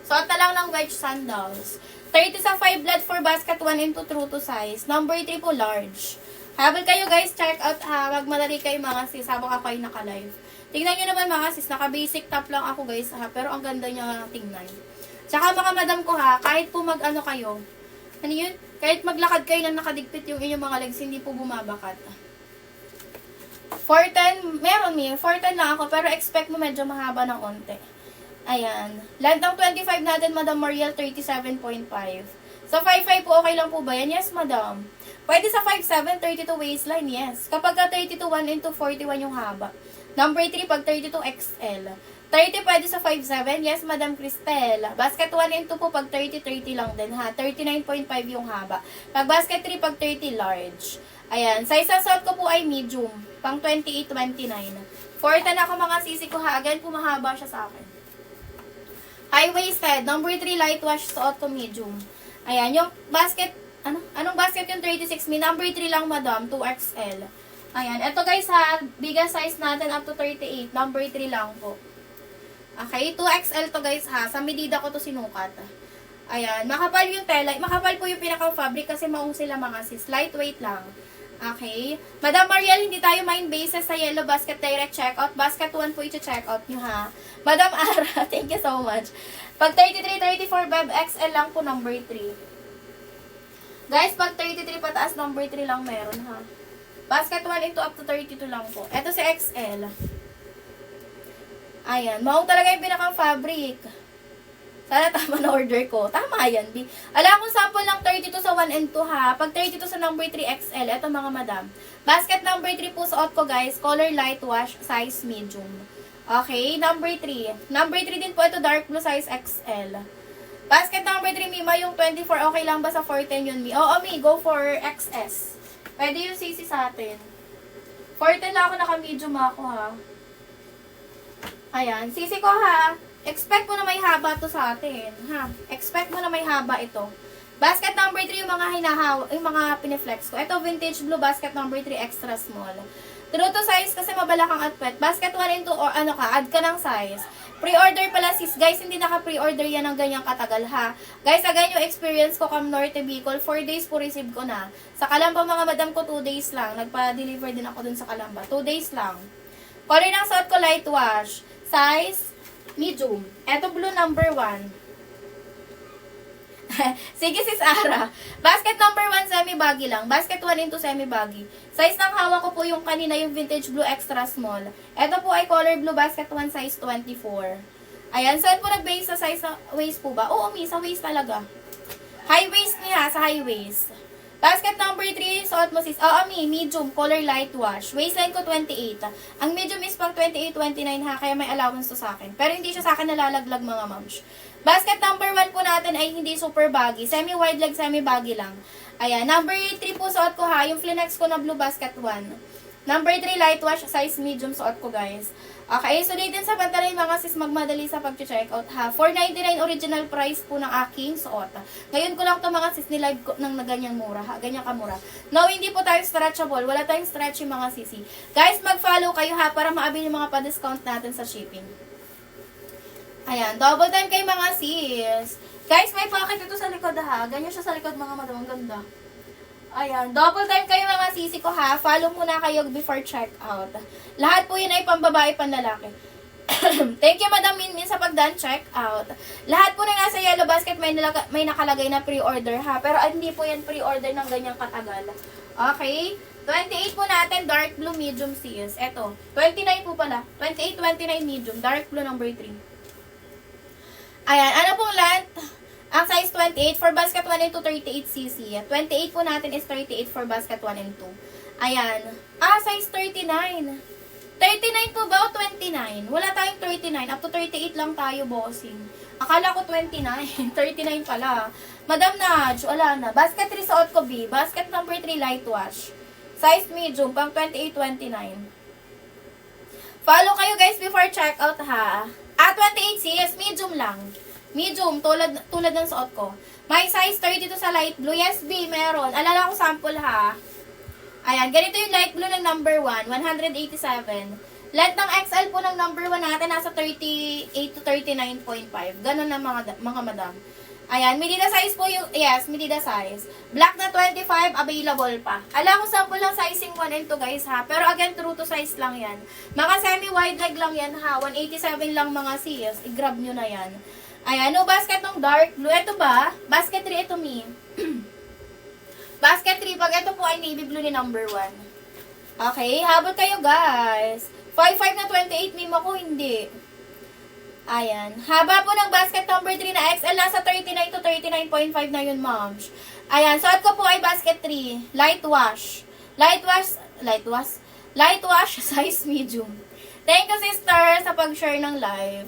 Suot na lang ng wedge sandals. 30 sa 5 blood for basket 1 into true to size. Number 3 po large. Habol kayo guys, check out ha. Magmadali kayo mga sis habang ako kayo naka-live. Tingnan nyo naman mga sis, naka-basic top lang ako guys ha. Pero ang ganda niya tingnan. Tsaka mga madam ko ha, kahit po mag-ano kayo. Ano yun? Kahit maglakad kayo lang nakadigpit yung inyong mga legs, hindi po bumabakat. 410, meron 410 lang ako, pero expect mo medyo mahaba ng onte. Ayan. Length ng 25 natin, Madam Mariel, 37.5. Sa 5'5 po, okay lang po ba yan? Yes, Madam. Pwede sa 5'7", 32 waistline, yes. Kapag ka 32, 1 into 41 yung haba. Number 3, pag 32 XL. 30 pwede sa 5'7", yes, Madam Cristel. Basket 1 into po, pag 30, 30 lang din, ha. 39.5 yung haba. Pag basket 3, pag 30, large. Ayan. Size sa suot ko po ay medium. Pang 28, 29. 4'10 ako mga sisi ko, ha. Again, pumahaba siya sa akin. High-waisted. Number 3, light wash, suot ko medium. Ayan, yung basket, anong basket yung 36? May number 3 lang, madam, 2XL. Ayan, eto guys ha, biggest size natin up to 38. Number 3 lang po. Okay, 2XL to guys ha. Sa medida ko to sinukat. Ayan, makapal yung tela. Makapal po yung pinaka-fabric kasi maong sila mga sis. Lightweight lang. Okay. Madam Mariel, hindi tayo mind bases sa yellow basket direct checkout. Basket 1 po i-checkout nyo ha. Madam Ara, thank you so much. Pag 33, 34, Beb, XL lang po number 3. Guys, pag 33 pataas, number 3 lang meron ha. Basket 1 into up to 32 lang po. Ito si XL. Ayan. Maong talaga yung pinaka-fabric. Sana tama na order ko. Tama yan, B. Alam kong sample lang 32 sa 1 and 2 ha. Pag 32 sa number 3 XL, ito mga madam. Basket number 3 po suot ko guys. Color light wash, size medium. Okay, number 3. Number 3 din po ito, dark blue, size XL. Basket number 3, Mima, yung 24, okay lang ba sa 410 yun, Mi? Oo, Mi, go for XS. Pwede yung CC sa atin. 410 na ako, naka-medium ako ha. Ayan, CC ko ha. Expect mo na may haba to sa atin, ha? Expect mo na may haba ito. Basket number 3, yung mga yung mga piniflex ko. Ito, vintage blue, basket number 3, extra small. True to size kasi mabalakang at pet. Basket 1 into or ano ka, add ka ng size. Pre-order pala sis. Guys, hindi naka-pre-order yan ng ganyang katagal ha. Guys, again yung experience ko kam Norte Bicol, 4 days po receive ko na. Sa Kalamba mga madam ko 2 days lang. Nagpa-deliver din ako dun sa Kalamba. 2 days lang. Color ng suot ko light wash. Size medium. Eto blue number 1. Sige sis Ara. Basket number 1 semi-baggy lang. Basket 1 into semi-baggy. Size ng hawak ko po yung kanina yung vintage blue extra small. Ito po ay color blue basket 1 size 24. Ayan. Saan po nag-base sa size sa waist po ba? Oo, Mi. Sa waist talaga. High waist niya. Sa high waist. Basket number 3, suot mo sis. Oo, Mi. Medium. Color light wash. Waistline ko 28. Ang medium is pang 28, 29 ha. Kaya may allowance to sa akin. Pero hindi siya sa akin nalalaglag mga moms. Basket number 1 po natin ay hindi super baggy. Semi-wide leg, semi-baggy lang. Ayan. Number 3 po suot ko ha. Yung Flinex ko na blue basket 1. Number 3, light wash, size medium suot ko guys. Okay. So, din sa pantalay mga sis magmadali sa pag-checkout ha. $4.99 original price po ng aking suot. Ngayon ko lang to mga sis nilive ko ng ganyang mura ha. Ganyan kamura. No, hindi po tayo stretchable. Wala tayong stretchy mga sisi. Guys, mag-follow kayo ha para maabil yung mga pa-discount natin sa shipping. Ayan, double time kay mga sis. Guys, may pocket ito sa likod ha. Ganyan siya sa likod mga madam. Ang ganda. Ayan, double time kayo mga sisi ko ha. Follow muna kayo before checkout. Lahat po yun ay pambabae, panlalaki. Thank you Madam Minmin sa pagdaan checkout. Lahat po na nasa yellow basket may nakalagay na pre-order ha. Pero hindi po yan pre-order ng ganyang katagal. Okay? 28 po natin, dark blue, medium sis. Eto, 29 po pala. 28, 29 medium, dark blue number 3. Ayan, ano pong length? Ang size 28 for basket 1 and 2, 38cc. 28 po natin is 38 for basket 1 and 2. Ayan. Size 39. 39 po ba o 29? Wala tayong 39. Up to 38 lang tayo, bossing. Akala ko 29. 39 pala. Madam Naj, wala na. Basket 3 sa ko, B. Basket number 3, light wash. Size medium, pang 28, 29. Follow kayo guys before checkout ha. 28 sis, medium lang. Medium, tulad ng suot ko. May size 32 sa light blue. Yes, B, meron. Alala ko sample ha. Ayan, ganito yung light blue ng number 1, 187. Length ng XL po ng number 1 natin, nasa 38 to 39.5. Ganun na mga madam. Ayan, Medida size po yung, yes, Medida size. Black na 25, available pa. Alam ko sample lang sizing 1 and 2 guys ha. Pero again, true to size lang yan. Mga semi-wide leg lang yan ha. 187 lang mga sis. I-grab nyo na yan. Ayan, no basket ng dark blue. Ito ba? Basket 3, ito me. Basket 3, pag ito po ay navy blue ni number 1. Okay, habol kayo guys. 5'5 na 28, meme ako, hindi. Ayan. Haba po ng basket number 3 na XL, nasa 39 to 39.5 na yun, moms. Ayan, suot ko po ay basket 3. Light wash. Light wash, size medium. Thank you, sister, sa pag-share ng live.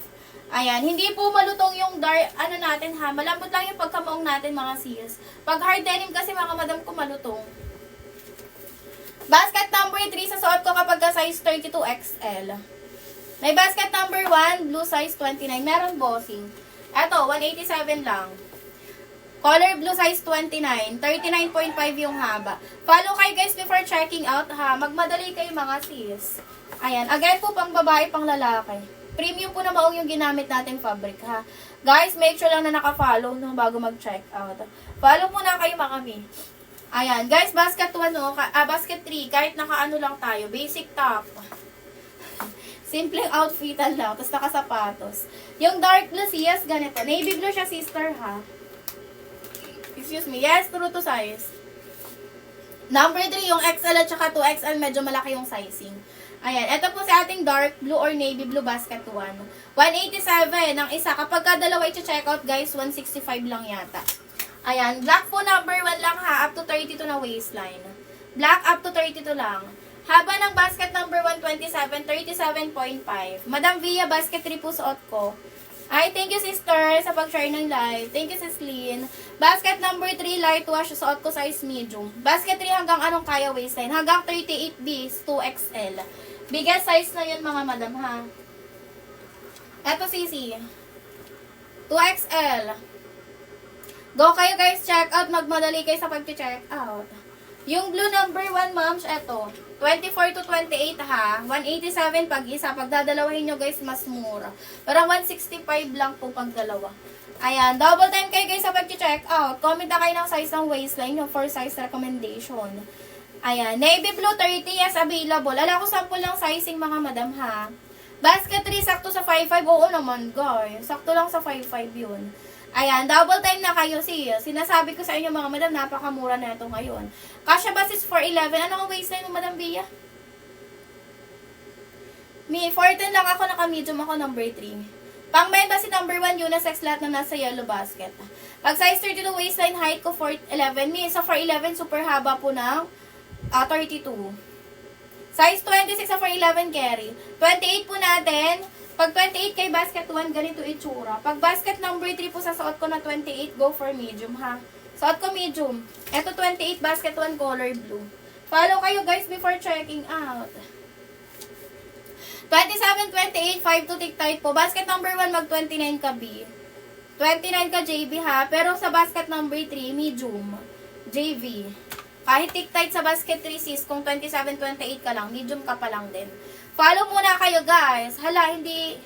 Ayan, hindi po malutong yung dark, ano natin ha. Malambot lang yung pagkamaong natin, mga sis. Pag hard denim kasi, mga madam ko malutong. Basket number 3 sa suot ko kapag size 32 XL. May basket number 1, blue size 29. Meron bossing. Eto, 187 lang. Color blue size 29. 39.5 yung haba. Follow kayo guys before checking out ha. Magmadali kayo mga sis. Ayan. Again po, pang babae, pang lalaki. Premium po na maong yung ginamit nating fabric ha. Guys, make sure lang na naka-follow no, bago mag-check out. Follow muna kayo mga kami. Ayan. Guys, basket 1 no. Basket 3. Kahit naka-ano lang tayo. Basic top. Simpleng outfitan lang, tapos nakasapatos. Yung dark blue, yes, ganito. Navy blue siya, sister, ha? Excuse me. Yes, true to size. Number 3, yung XL at saka 2XL, medyo malaki yung sizing. Ayan, ito po sa ating dark blue or navy blue basket 1. 187 ang isa. Kapag dalawa i-check out, guys, 165 lang yata. Ayan, black po number 1 lang, ha? Up to 32 na waistline. Black up to 32 lang. Haba ng basket number 127, 37.5. Madam Via, basket 3 po suot ko. Ay, thank you sister sa pag-share ng live. Thank you sis Lynn. Basket number 3, light wash, suot ko size medium. Basket 3 hanggang anong kaya waistline? Hanggang 38B, 2XL. Biggest size na yun mga madam ha. Eto sisi. 2XL. Go kayo guys, check out. Magmadali kayo sa pag-check out. Yung blue number 1, moms, eto. 24 to 28 ha. 187 pag isa. Pag dadalawahin nyo guys, mas mura. Parang 165 lang po pag dalawa. Ayan. Double time kayo guys sa pag-check out. Comment na kayo ng size ng waistline nyo for size recommendation. Ayan. Navy blue 30, yes, available. Alam ko sample lang sizing mga madam ha. Basket 3, sakto sa 5'5". Oo naman guys. Sakto lang sa 5'5 yun. Ayan, double time na kayo sis. Sinasabi ko sa inyo mga madam, napakamura na ito ngayon. Kasha ba sis 411? Ano ang waistline mo madam Bia? 410 lang ako, naka-medium ako number 3. Pang men ba si number 1, unisex lahat na nasa yellow basket. Pag size 32 waistline, height ko 411. Sa 411, super haba po ng 32. Size 26 sa 411 carry. 28 po natin. Pag 28 kay basket 1, ganito itsura. Pag basket number 3 po sa suot ko na 28, go for medium ha. Suot ko medium. Ito 28, basket 1, color blue. Follow kayo guys before checking out. 27, 28, 5 to tick tight po. Basket number 1, mag 29 ka B. 29 ka JB ha. Pero sa basket number 3, medium. JV. Kahit tick tight sa basket 3 sis, kung 27, 28 ka lang, medium ka pa lang din. Follow muna kayo guys. Hala, hindi.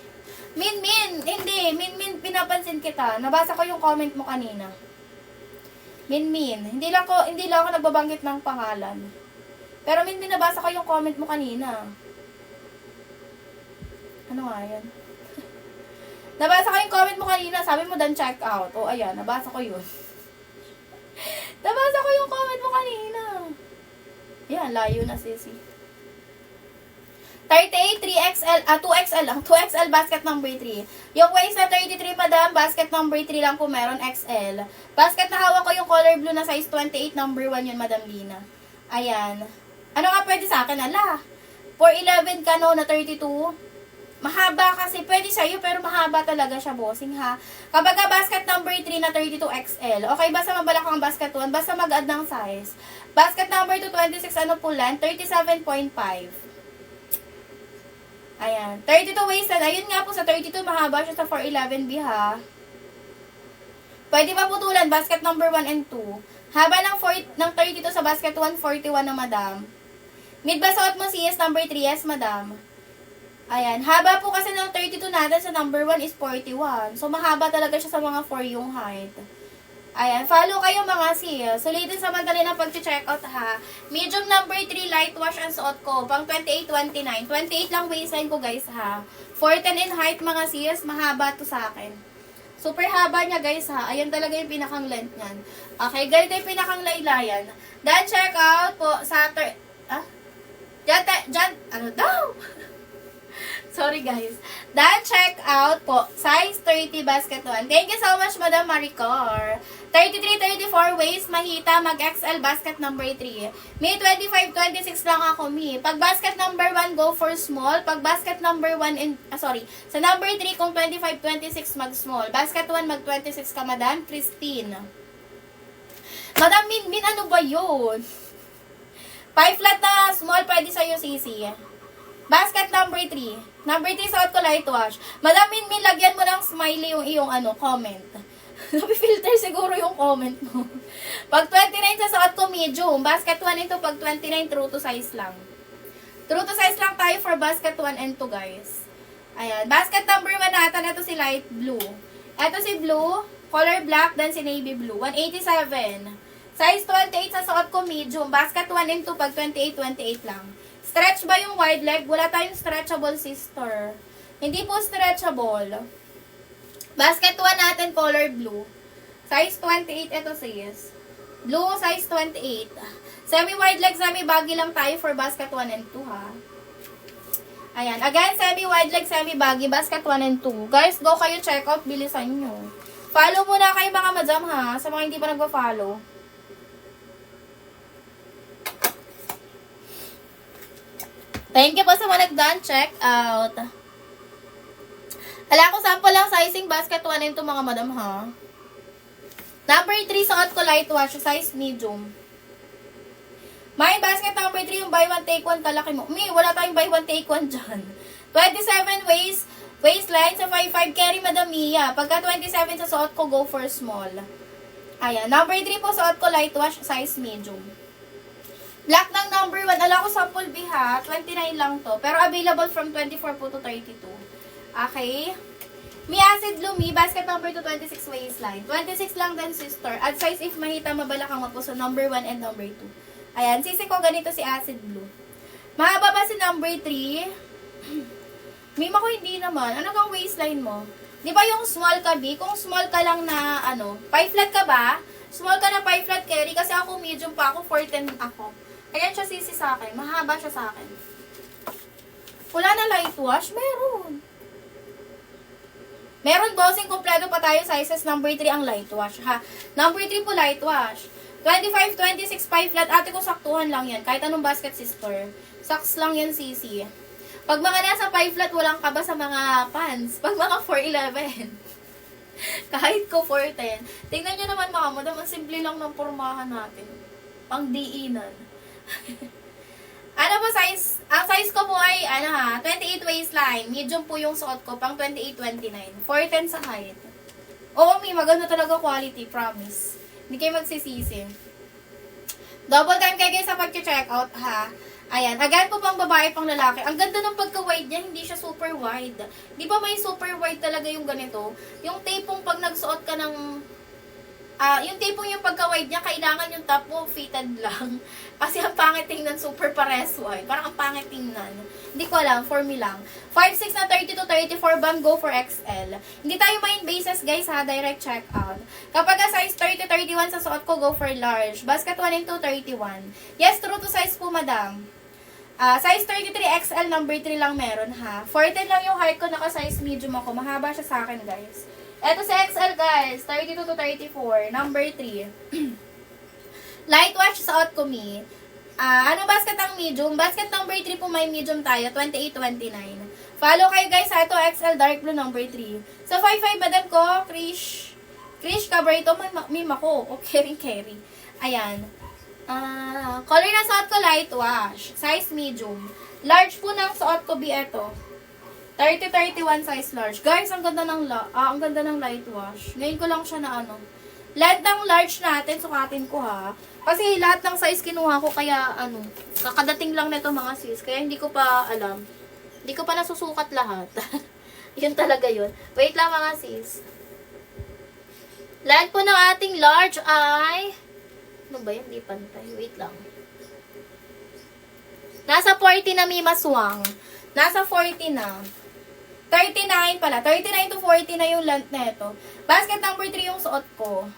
Min, pinapansin kita. Nabasa ko yung comment mo kanina. Min. Hindi lang ako nagbabanggit ng pangalan. Pero Min, nabasa ko yung comment mo kanina. Ano nga yan? Nabasa ko yung comment mo kanina. Sabi mo dan check out. O ayan, nabasa ko yun. Nabasa ko yung comment mo kanina. Yan, layo na sisi. 38, 3XL, 2XL lang. 2XL basket number 3. Yung waist na 33, madam, basket number 3 lang po meron, XL. Basket na hawak ko yung color blue na size 28, number 1 yun, madam Lina. Ayan. Ano nga pwede sa akin, ala? 411 ka, no, na 32. Mahaba kasi, pwede sa'yo, pero mahaba talaga siya, bossing, ha? Kapag basket number 3 na 32 XL, okay, basta mabalak ang basket 1, basta mag-add ng size. Basket number 2, 26, ano po lang, 37.5. Ayan. 32 waisted. Ayun nga po sa 32, mahaba siya sa 411B, ha? Pwede ba putulan? Basket number 1 and 2. Haba ng 32 sa basket 1, 41 na, madam. Mid ba suot mo CS number 3? Yes, madam. Ayan. Haba po kasi ng 32 natin sa number 1 is 41. So, mahaba talaga siya sa mga 4 yung height. Ayan, follow kayo mga sis. Sulitin sa madali ng pag-check out, ha. Medium number 3 light wash ang suot ko. Pang 28-29. 28 lang waistline ko, guys, ha. 410 in height, mga sis. Mahaba to sa akin. Super haba niya, guys, ha. Ayan talaga yung pinakang length niyan. Okay, ganito yung pinakang laylayan. Then, check out po sa... ano daw? Sorry, guys. Then, check out po. Size 30 basket 1. Thank you so much, Madam Maricor. 33-34 waist, mahita, mag-XL basket number 3. May 25-26 lang ako, Mi. Pag basket number 1, go for small. Pag basket number 1, sa number 3, kung 25-26, mag-small. Basket 1, mag-26 ka, Madam Christine. Madam Min, ano ba yun? 5 flat na small, pwede sa'yo, Sisi. Basket number 3. Number 3, suot ko light wash. Madam Min, lagyan mo ng smiley yung iyong comment. Napi-filter siguro yung comment mo. Pag 29 sa suot ko medium. Basket 1 ito, pag 29, true to size lang. True to size lang tayo for basket 1 and 2, guys. Ayan. Basket number 1 natin, ito si light blue. Ito si blue, color black, then si navy blue. 187. Size 28 sa suot ko medium. Basket 1 and 2, pag 28 lang. Stretch ba yung wide leg? Wala tayong stretchable, sister. Hindi po stretchable. Basket 1 natin, color blue. Size 28, ito sis. Blue, size 28. Semi-wide leg, semi-baggy lang tayo for basket 1 and 2, ha. Ayan. Again, semi-wide leg, semi-baggy, basket 1 and 2. Guys, go kayo check out. Bilisan nyo. Follow muna kayo mga madam, ha. Sa mga hindi pa nagpa-follow. Thank you po sa mga nag-done check out. Hala ko sample lang sizing basket 1 and 2 mga madam, ha. Number 3 suot ko light wash, size medium. May basket number 3 yung buy 1 take 1 kalaki mo. Wala tayong buy 1 take 1 dyan. 27 waistline sa 55 carry madam Mia. Pagka 27 sa suot ko, go for small. Ayan, number 3 po suot ko light wash, size medium. Black ng number 1. Ala ko sample B, ha. 29 lang to. Pero available from 24 po to 32. Okay. Mi acid blue, Mi. Basket number 2, 26 waistline. 26 lang din, sister. At size if mahita, mabalak ang mapuso. Number 1 and number 2. Ayan. Sisi ko ganito si acid blue. Mahaba ba si number 3? Mi, ako hindi naman. Ano kang waistline mo? Di ba yung small ka, B? Kung small ka lang na, 5 flat ka ba? Small ka na 5 flat carry. Kasi ako medium pa. Ako 410 ako. Ayan siya sisi sa akin. Mahaba siya sa akin. Wala na light wash? Meron. Meron, bossing. Kompleto pa tayo. Sizes number 3 ang light wash, ha. Number 3 po light wash. 25, 26, 5 flat. Ate ko saktuhan lang yan. Kahit anong basket, sister. Saks lang yan, sisi. Pag mga nasa 5 flat, walang kaba sa mga pants. Pag mga 411. Kahit ko 410. Tingnan nyo naman mga madam. Ang simple lang ng pormahan natin. Pang diinan. Ano po size? Ang size ko po ay 28 waistline. Medium po yung suot ko, pang 28-29. 410 sa height. Oo, Mi, maganda talaga quality, promise. Hindi kayo magsisisi. Double time kayo guys sa pag-check out, ha. Ayan, again po pang babae, pang lalaki. Ang ganda ng pagka-wide niya, hindi siya super wide. Di ba may super wide talaga yung ganito? Yung tapong pag nagsuot ka ng Yung tipong yung pagka-wide niya, kailangan yung top mo fitted lang. Kasi ang pangit tingnan, super pares wide. Parang ang pangit tingnan. Hindi ko alam, for me lang. 5'6 na 32-34 band, go for XL. Hindi tayo main bases, guys, ha, direct checkout. Kapag size 30-31 sa suot ko, go for large. Basket 1 and 2, 31. Yes, true to size po, madam. Size 33 XL, number 3 lang meron, ha. 14 lang yung height ko, naka-size medium ako. Mahaba siya sa akin, guys. Eto sa XL, guys. 32 to 34. Number 3. Light watch sa Otcomi. Ano basket ang medium? Basket number 3 po may medium tayo. 28-29. Follow kayo, guys. Ito, XL dark blue number 3. Sa 5'5", madam ko, Krish Cabrito, may mako. O, carry. Ayan. Color na suot ko, light wash. Size medium. Large po ng suot ko, eto. 30-31 size large. Guys, ang ganda ng light wash. Ngayon ko lang siya na Lahat ng large natin, sukatin ko, ha. Kasi lahat ng size kinuha ko, kaya kakadating lang nito, mga sis. Kaya hindi ko pa alam. Hindi ko pa nasusukat lahat. Yun talaga yun. Wait lang, mga sis. Lahat po ng ating large ay... Ano ba yun? Hindi pantay. Wait lang. Nasa 40 na, Mima Swang. Nasa 40 na. 39 pala. 39 to 40 na yung length na ito. Basket number 3 yung suot ko.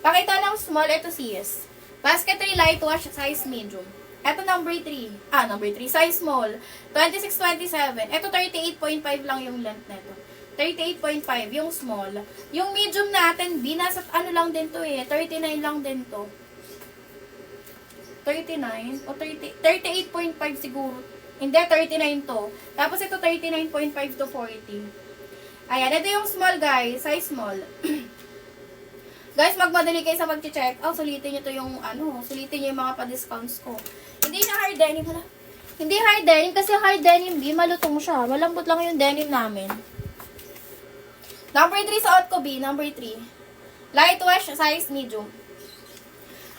Pakita ng small. Ito sis. Basket 3 light wash size medium. Ito number 3. Number 3. Size small. 26-27. Ito 38.5 lang yung length na ito. 38.5 yung small. Yung medium natin, binasat lang din to eh. 39 lang din to. 39 o 38.5 siguro. Hindi, 39 to. Tapos ito, 39.5 to 40. Ayan, ito yung small, guys. Size small. Guys, magmadali kayo sa mag-check. Sulitin nyo to yung, sulitin nyo yung mga pa-discounts ko. Hindi siya hard denim. Hindi hard denim, kasi hard denim, malutong siya. Malambot lang yung denim namin. Number 3 sa ko, B. Number 3. Light wash, size medium.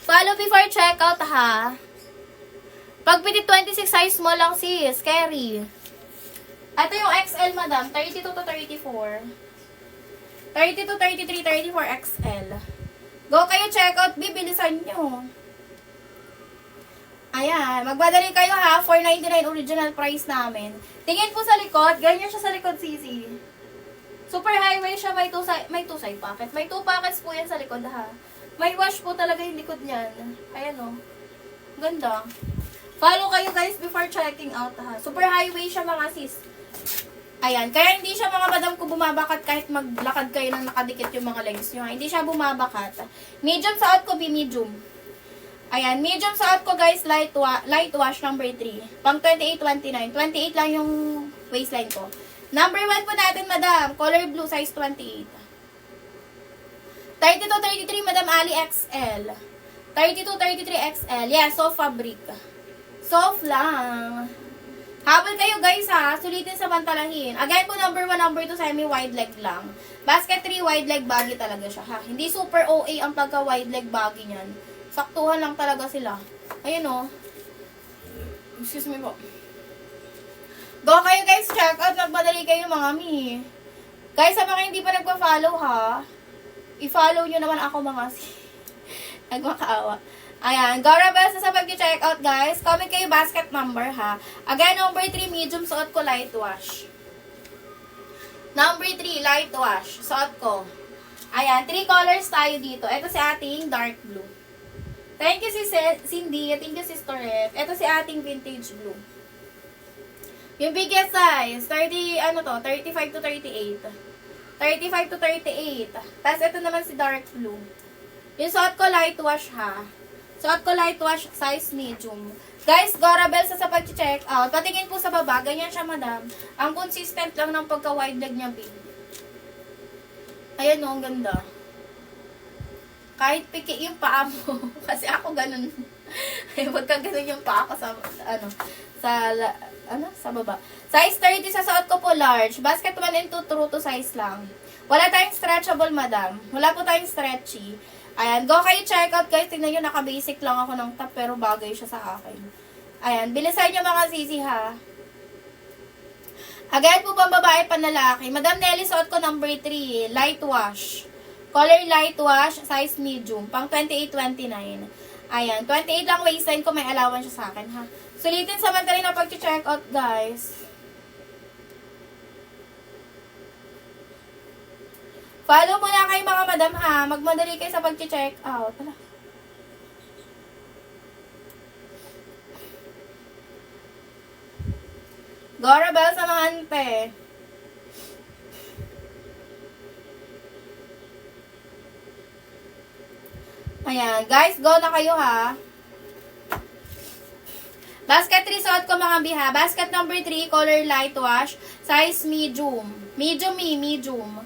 Follow before checkout, ha. Pag pitit 26 size mo lang, sis. Carry. Ito yung XL, madam. 32 to 34. 32, 33, 34 XL. Go kayo check out. Bibilisan nyo. Ayan. Magbadali kayo, ha. $4.99 original price namin. Tingin po sa likod. Ganyan siya sa likod, sisi. Super highway siya. May two side pocket. May 2 pockets po yan sa likod, ha. May wash po talaga yung likod niyan. Ayan, o. Ganda. Follow kayo, guys, before checking out, ha. Super highway siya, mga sis. Ayan. Kaya hindi siya, mga madam ko, bumabakat kahit maglakad kayo nang nakadikit yung mga legs nyo, ha. Hindi siya bumabakat. Medium sa out ko, medium. Ayan. Medium sa out ko, guys, light wash number 3. Pang 28-29. 28 lang yung waistline ko. Number 1 po natin, madam. Color blue, size 28. 32-33, Madam Ali XL. 32-33 XL. Yeah, soft fabric. Soft lang. Habol kayo, guys, ha. Sulitin sa pantalahin. Again po, number 1, number 2, semi-wide leg lang. Basket 3, wide leg baggy talaga siya, ha. Hindi super OA ang pagka-wide leg baggy niyan. Saktuhan lang talaga sila. Ayun, o. Excuse me po. Go kayo, guys. Check out. Magmadali kayo, mga mi. Guys, sa mga hindi pa nagpa-follow, ha. I-follow nyo naman ako, mga nagmakaawa. Ayan. Gora best sa pag-check out, guys. Comment kayo basket number, ha. Again, number 3, medium, suot ko light wash. Number 3, light wash. Suot ko. Ayan. 3 colors tayo dito. Ito si ating dark blue. Thank you, si Cindy. Thank you, si Storette. Ito si ating vintage blue. Yung biggest size, 35 to 38. 35 to 38. Tapos, ito naman si dark blue. Yung suot ko, light wash, ha. Suot ko, light wash, size medium. Guys, Gorabel sa pag-check out. Patingin po sa baba. Ganyan siya, madam. Ang consistent lang ng pagka-wide leg niya, babe. Ayan, no, ang ganda. Kahit piki yung paa mo. Kasi ako ganun. Huwag ka ganun yung paa ko sa baba. Size 30 sa suot ko po, large. Basket 1 and 2, true to size lang. Wala tayong stretchable, madam. Wala po tayong stretchy. Ayan, go kayo check out, guys. Tingnan nyo, naka-basic lang ako ng top, pero bagay siya sa akin. Ayan, bilisan nyo, mga sisi, ha. Again po, pang babae, panlalaki. Madam Nelly, suot ko number 3, light wash. Color light wash, size medium. Pang 28-29. Ayan. 28 lang waistline ko. May allowance siya sa akin, ha. Sulitin samantalin na pag-check out, guys. Follow mo na kayo mga madam, ha. Magmadali kayo sa pag-check out. Hala. Gora Bell sa mga ante. Ayan. Guys, go na kayo, ha. Basket 3 suot ko mga biha. Basket number 3, color light wash. Size medium. Medium.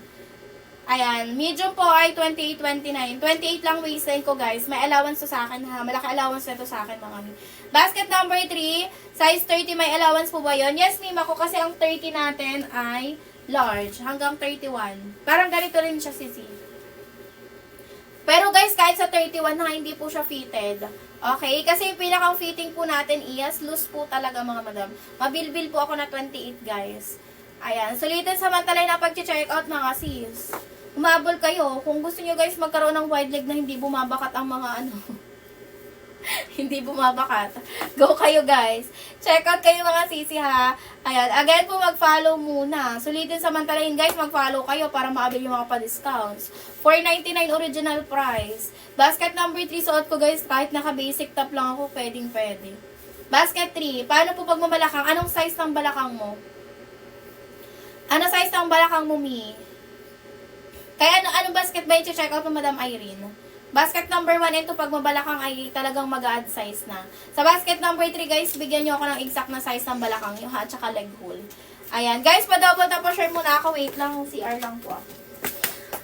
Ayan. Medium po ay 28-29. 28 lang waistline ko, guys. May allowance to sa akin, ha. Malaki allowance na to sa akin, mga mi. Basket number 3, size 30. May allowance po ba yun? Yes, ma'am. Ako kasi ang 30 natin ay large. Hanggang 31. Parang ganito rin siya, sisi. Pero guys, kahit sa 31 na hindi po siya fitted. Okay? Kasi yung pinakang fitting po natin is loose po talaga, mga madam. Mabilbil po ako na 28, guys. Ayan. Sulitin samantalay na pag-check out, mga sis. Umabol kayo. Kung gusto nyo guys magkaroon ng wide leg na hindi bumabakat ang mga hindi bumabakat. Go kayo guys. Check out kayo mga sisi ha. Ayan. Again po mag-follow muna. Sulitin samantalahin guys. Mag-follow kayo para maabil yung mga pa-discounts. $4.99 original price. Basket number 3 suot ko guys. Kahit naka-basic top lang ako, pwedeng-pwede. Basket 3. Paano po pag mabalakang? Anong size ng balakang mo? Ano size ng balakang mo, Mi? Kaya anong basket ba yung check out mo, Madam Irene? Basket number 1 ito pag mabalakang ay talagang mag-add size na. Sa basket number 3 guys, bigyan nyo ako ng exact na size ng balakang nyo ha, at saka leg hole. Ayan, guys, pa-double tap share muna ako. Wait lang, CR lang po.